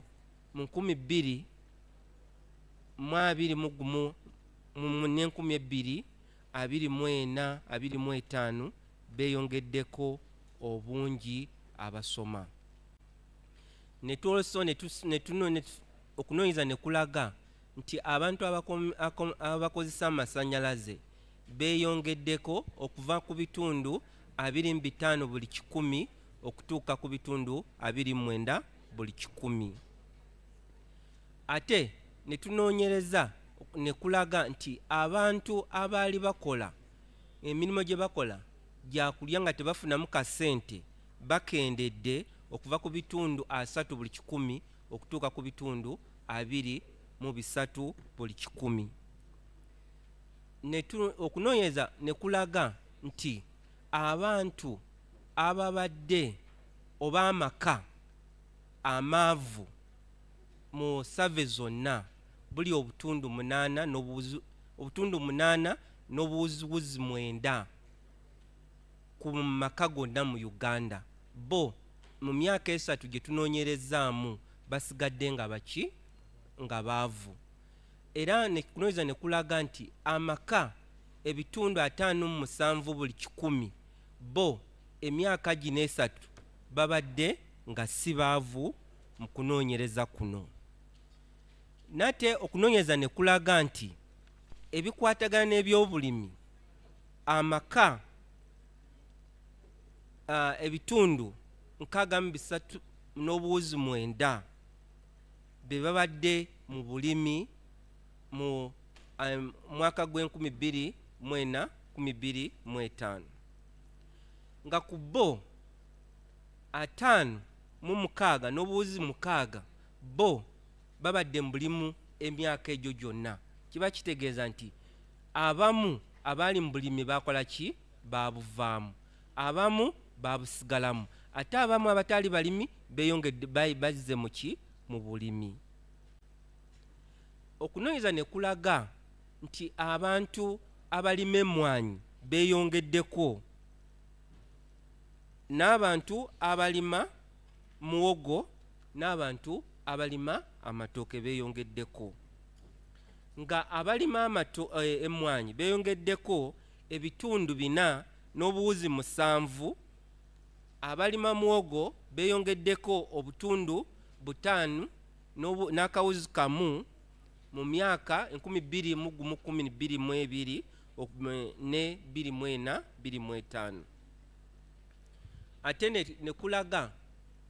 mu 2022-2024-25 beeyongeddeko obungi abasoma. Okunoonyereza ne kulaga nti abantu abakozesa amasannyalaze beeyongeddeko okuva ku bitundu 25 buli 100 okutuuka ku bitundu 29 buli 100. Ate ne tunoonyereza ne kulaga nti abantu abaali bakola emirimu gye bakola gyakulya nga tebafunamu kasente bakendedde okuva ku bitundu 3 buli 100 okutuuka ku bitundu 23 buli 100. Okunoonyereza ne kulaga nti abantu ababadde oba amaka amaavu mu save zonna buli obutundu 8 n'obuwuziwuzi 9 ku maka gonna mu Uganda, bo mu myaka 3 gye tunoonyerezaamu basigadde nga baki nga baavu. Era kunoonyereza ne kulaga nti amaka ebitundu 57 buli 100 bo emyaka gino 3 babadde nga si baavu mu kunoonyereza kuno. Nate okunoonyereza ne kulaga nti ebikwatagana n'ebyobulimi amaka ebitundu 63.9 be babadde mu bulimi mu mwaka gw'2024-2025, nga ku bo 56 bo babadde mu bulimu emyaka egyo gyonna. Kiba kitegeeza nti abamu abaali mu bulimi bakola ki? Babuvaamu, abamu babusigalamu, ate abamu abataali balimi beeyongedde bazze mu ki? Mu bulimi. Okunoonyereza ne kulaga nti abantu abalima emmwanyi beeyongeddeko, n'abantu abalima muwogo n'abantu abalima amatooke beeyongeddeko, nga abalima emmwanyi beeyongeddeko ebitundu 4 n'obuwuzi 7, abalima muwogo beeyongeddeko obutundu 5 n'akawuzi kamu mu myaka 2022 ne 24-25. ate ne kulaga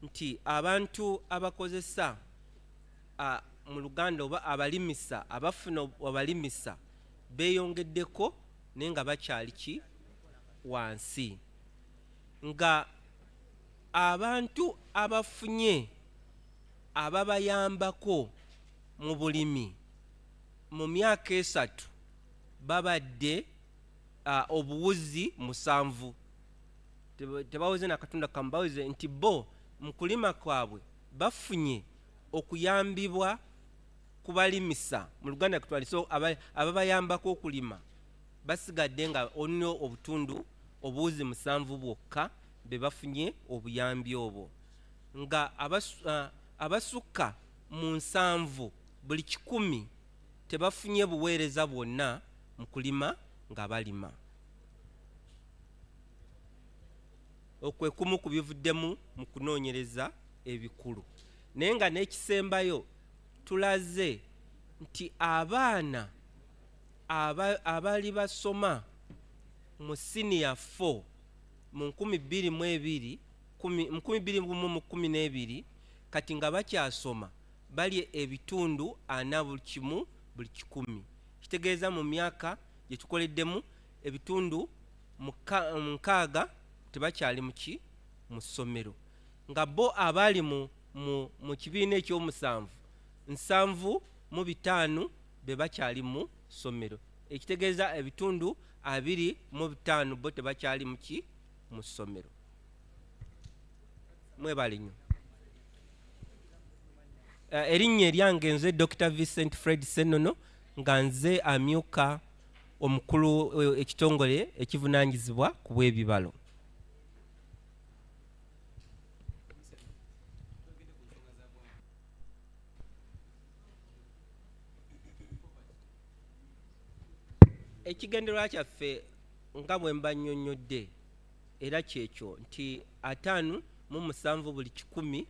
nti abantu abakozesa mu Luganda oba abalimisa abafuna abalimisa beeyongeddeko naye nga bakyali ki wansi, nga abantu abafunye ababayambako mu bulimi mu myaka 3 babadde obuwuzi 7. Tebaweze na katunda kambaweze nti bo mu kulima kwabwe bafunye okuyambibwa kubalimisa mu Luganda kutwaliso ababayambako okulima basigadde nga onno obutundu obuwuzi 7 bwokka be bafunye obuyambi obwo, nga abasukka mu 7 buli 100 tebafunye buweereza bwonna mu kulima nga balima. Okwekumu kubivuddemu mu kunoonyereza ebikulu, naye nga n'ekisembayo tulaze nti abaana abali basoma mu senior 4 mu 2012 kati nga bakyasoma bali ebitundu 40 buli 100. Kitegeeza mu myaka gye tukoleddemu ebitundu 6 tebakyali mu ssomero, nga bo abali mu kibiina ekyomusanvu 75 be bakyali mu ssomero. Ekitegeeza ebitundu 25 bo tebakyali mu ssomero. Mwebale nnyo. Erinnya eryange nze Dr. Vincent Fred Senono, nga nze amyuka omukulu ekitongole ekivunaanyizibwa ku bw'ebibalo. Ekigendererwa kyaffe nga bwe mba nnyonnyodde era kyekyo nti 57 buli 100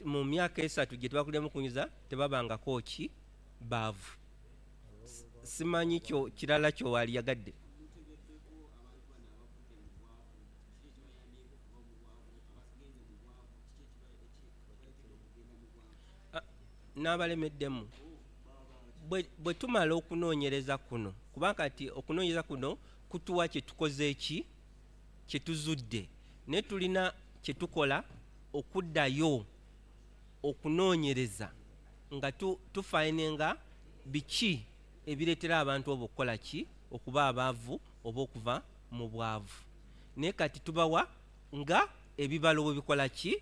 mu myaka 3 gye tubakulemu kunyuza tebabangako ki baavu. Simanyi kyo kirala kyo wali yagadde. N'abalemeddemu bwe tumala okunoonyereza kuno, kubanga kati okunoonyereza kuno kutuwa kye tukoze eki kye tuzudde, naye tulina kye tukola okuddayo okunoonyereza nga tufainenga biki ebireetera abantu obo okukola ki okuba abaavu oba okuva mu bwavu. Naye kati tubawa nga ebibalo bwe bikola ki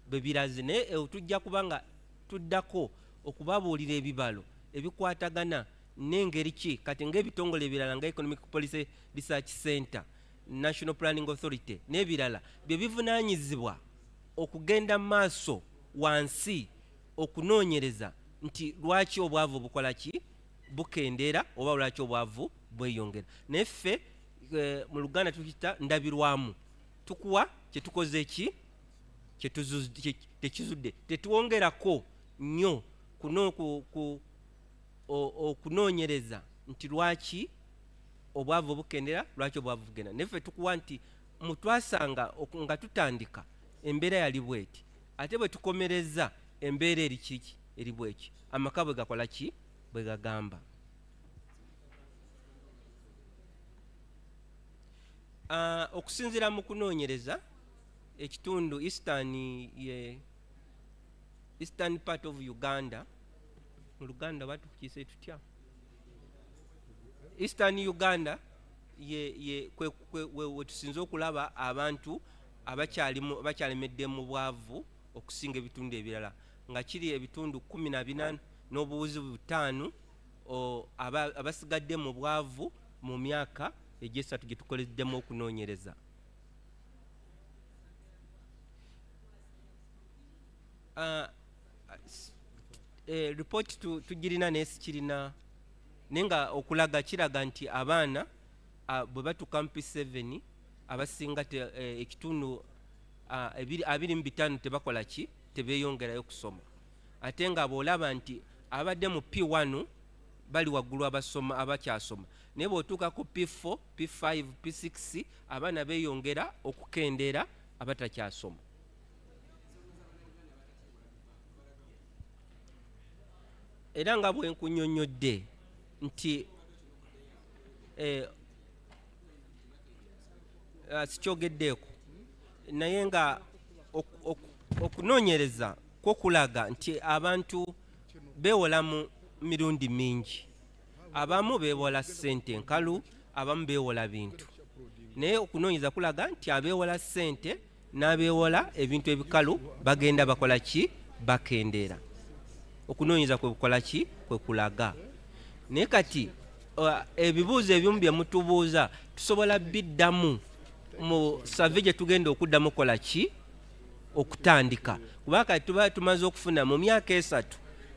bwe biraze, naye tujja kubanga tuddako okubabuulira ebibalo ebikwatagana n'engeri ki kati ng'ebitongole ebirala nga Economic Policy Research Center, National Planning Authority n'ebirala bye bivunaanyizibwa okugenda maaso wansi okunoonyereza nti lwaki obwavu bukola ki bukendeera oba lwaki obwavu bweyongera. Naye ffe mu Luganda tukita ndabirwamu, tukuwa kye tukoze ki tekizudde, tetuwongerako nnyo okunoonyereza nti lwaki obwavu bukendeera lwaki obwavu bugenda. Naye ffe tukuwa nti mutwasanga nga tutandika embeera yali bweti, ate bwe tukomereza embeera eri kiki eri bweki, amaka bwe gakola ki bwe gagamba. Okusinziira mu kunoonyereza ekitundu eastern part of Uganda, mu Luganda batukise tutya, Eastern Uganda we tusinze okulaba abantu abakyalemedde mu bwavu okusinga ebitundu ebirala, nga kiri ebitundu 14 n'obuwuzi 5 abasigadde mu bwavu mu myaka egy'esatu gye tukoleddemu okunoonyereza. Report tugirina naye sikirina, naye nga okulaga kiraga nti abaana bwe batuuka mu P7 abasinga ekitundu 25 tebakola ki tebeeyongerayo kusoma, ate nga bw'olaba nti abadde mu P1 bali waggulu abasoma abakyasoma naye bw'otuuka ku P4 P5 P6 abaana beeyongera okukendeera abatakyasoma. Era nga bwe nkunnyonnyodde nti sikyogeddeeko naye nga okunoonyereza kwo kulaga nti abantu beewola mu mirundi mingi. Abamu beewola ssente nkalu, abamu beewola bintu. Naye okunoonyereza kulaga nti abeewola ssente n'abeewola ebintu ebikalu bagenda bakola ki? Bakendeera. Okunoonyereza kwe kukola ki? Kwe kulaga. Naye kati ebibuuzo ebimu bye mutubuuza tusobola biddamu mu survey gye tugenda okuddamu kola ki? Okutandika. Kuba kati tuba tumaze okufuna mu myaka 3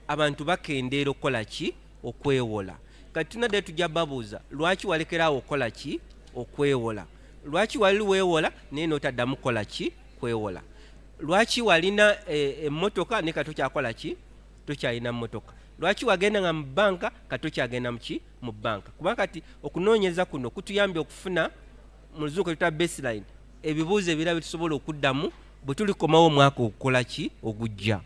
abantu bakendeera okukola ki? Okwewola. Kati tunadde tujja babuuza lwaki walekerawo okukola ki? Okwewola. Lwaki wali weewola naye n'otaddamu kukola ki? Kwewola. Lwaki walina emmotoka ne kati tokyakola ki? Tokyalina mmotoka. Lwaki wagenda nga mu banka kati tokyagenda mu ki? Mu banka. Kuba kati okunoonyeza kuno kutuyambye okufuna mu luzungu tuta baseline ebibuuzo ebirala bye tusobola okuddamu bwe tulikomawo omwaka okukola ki? Ogujja.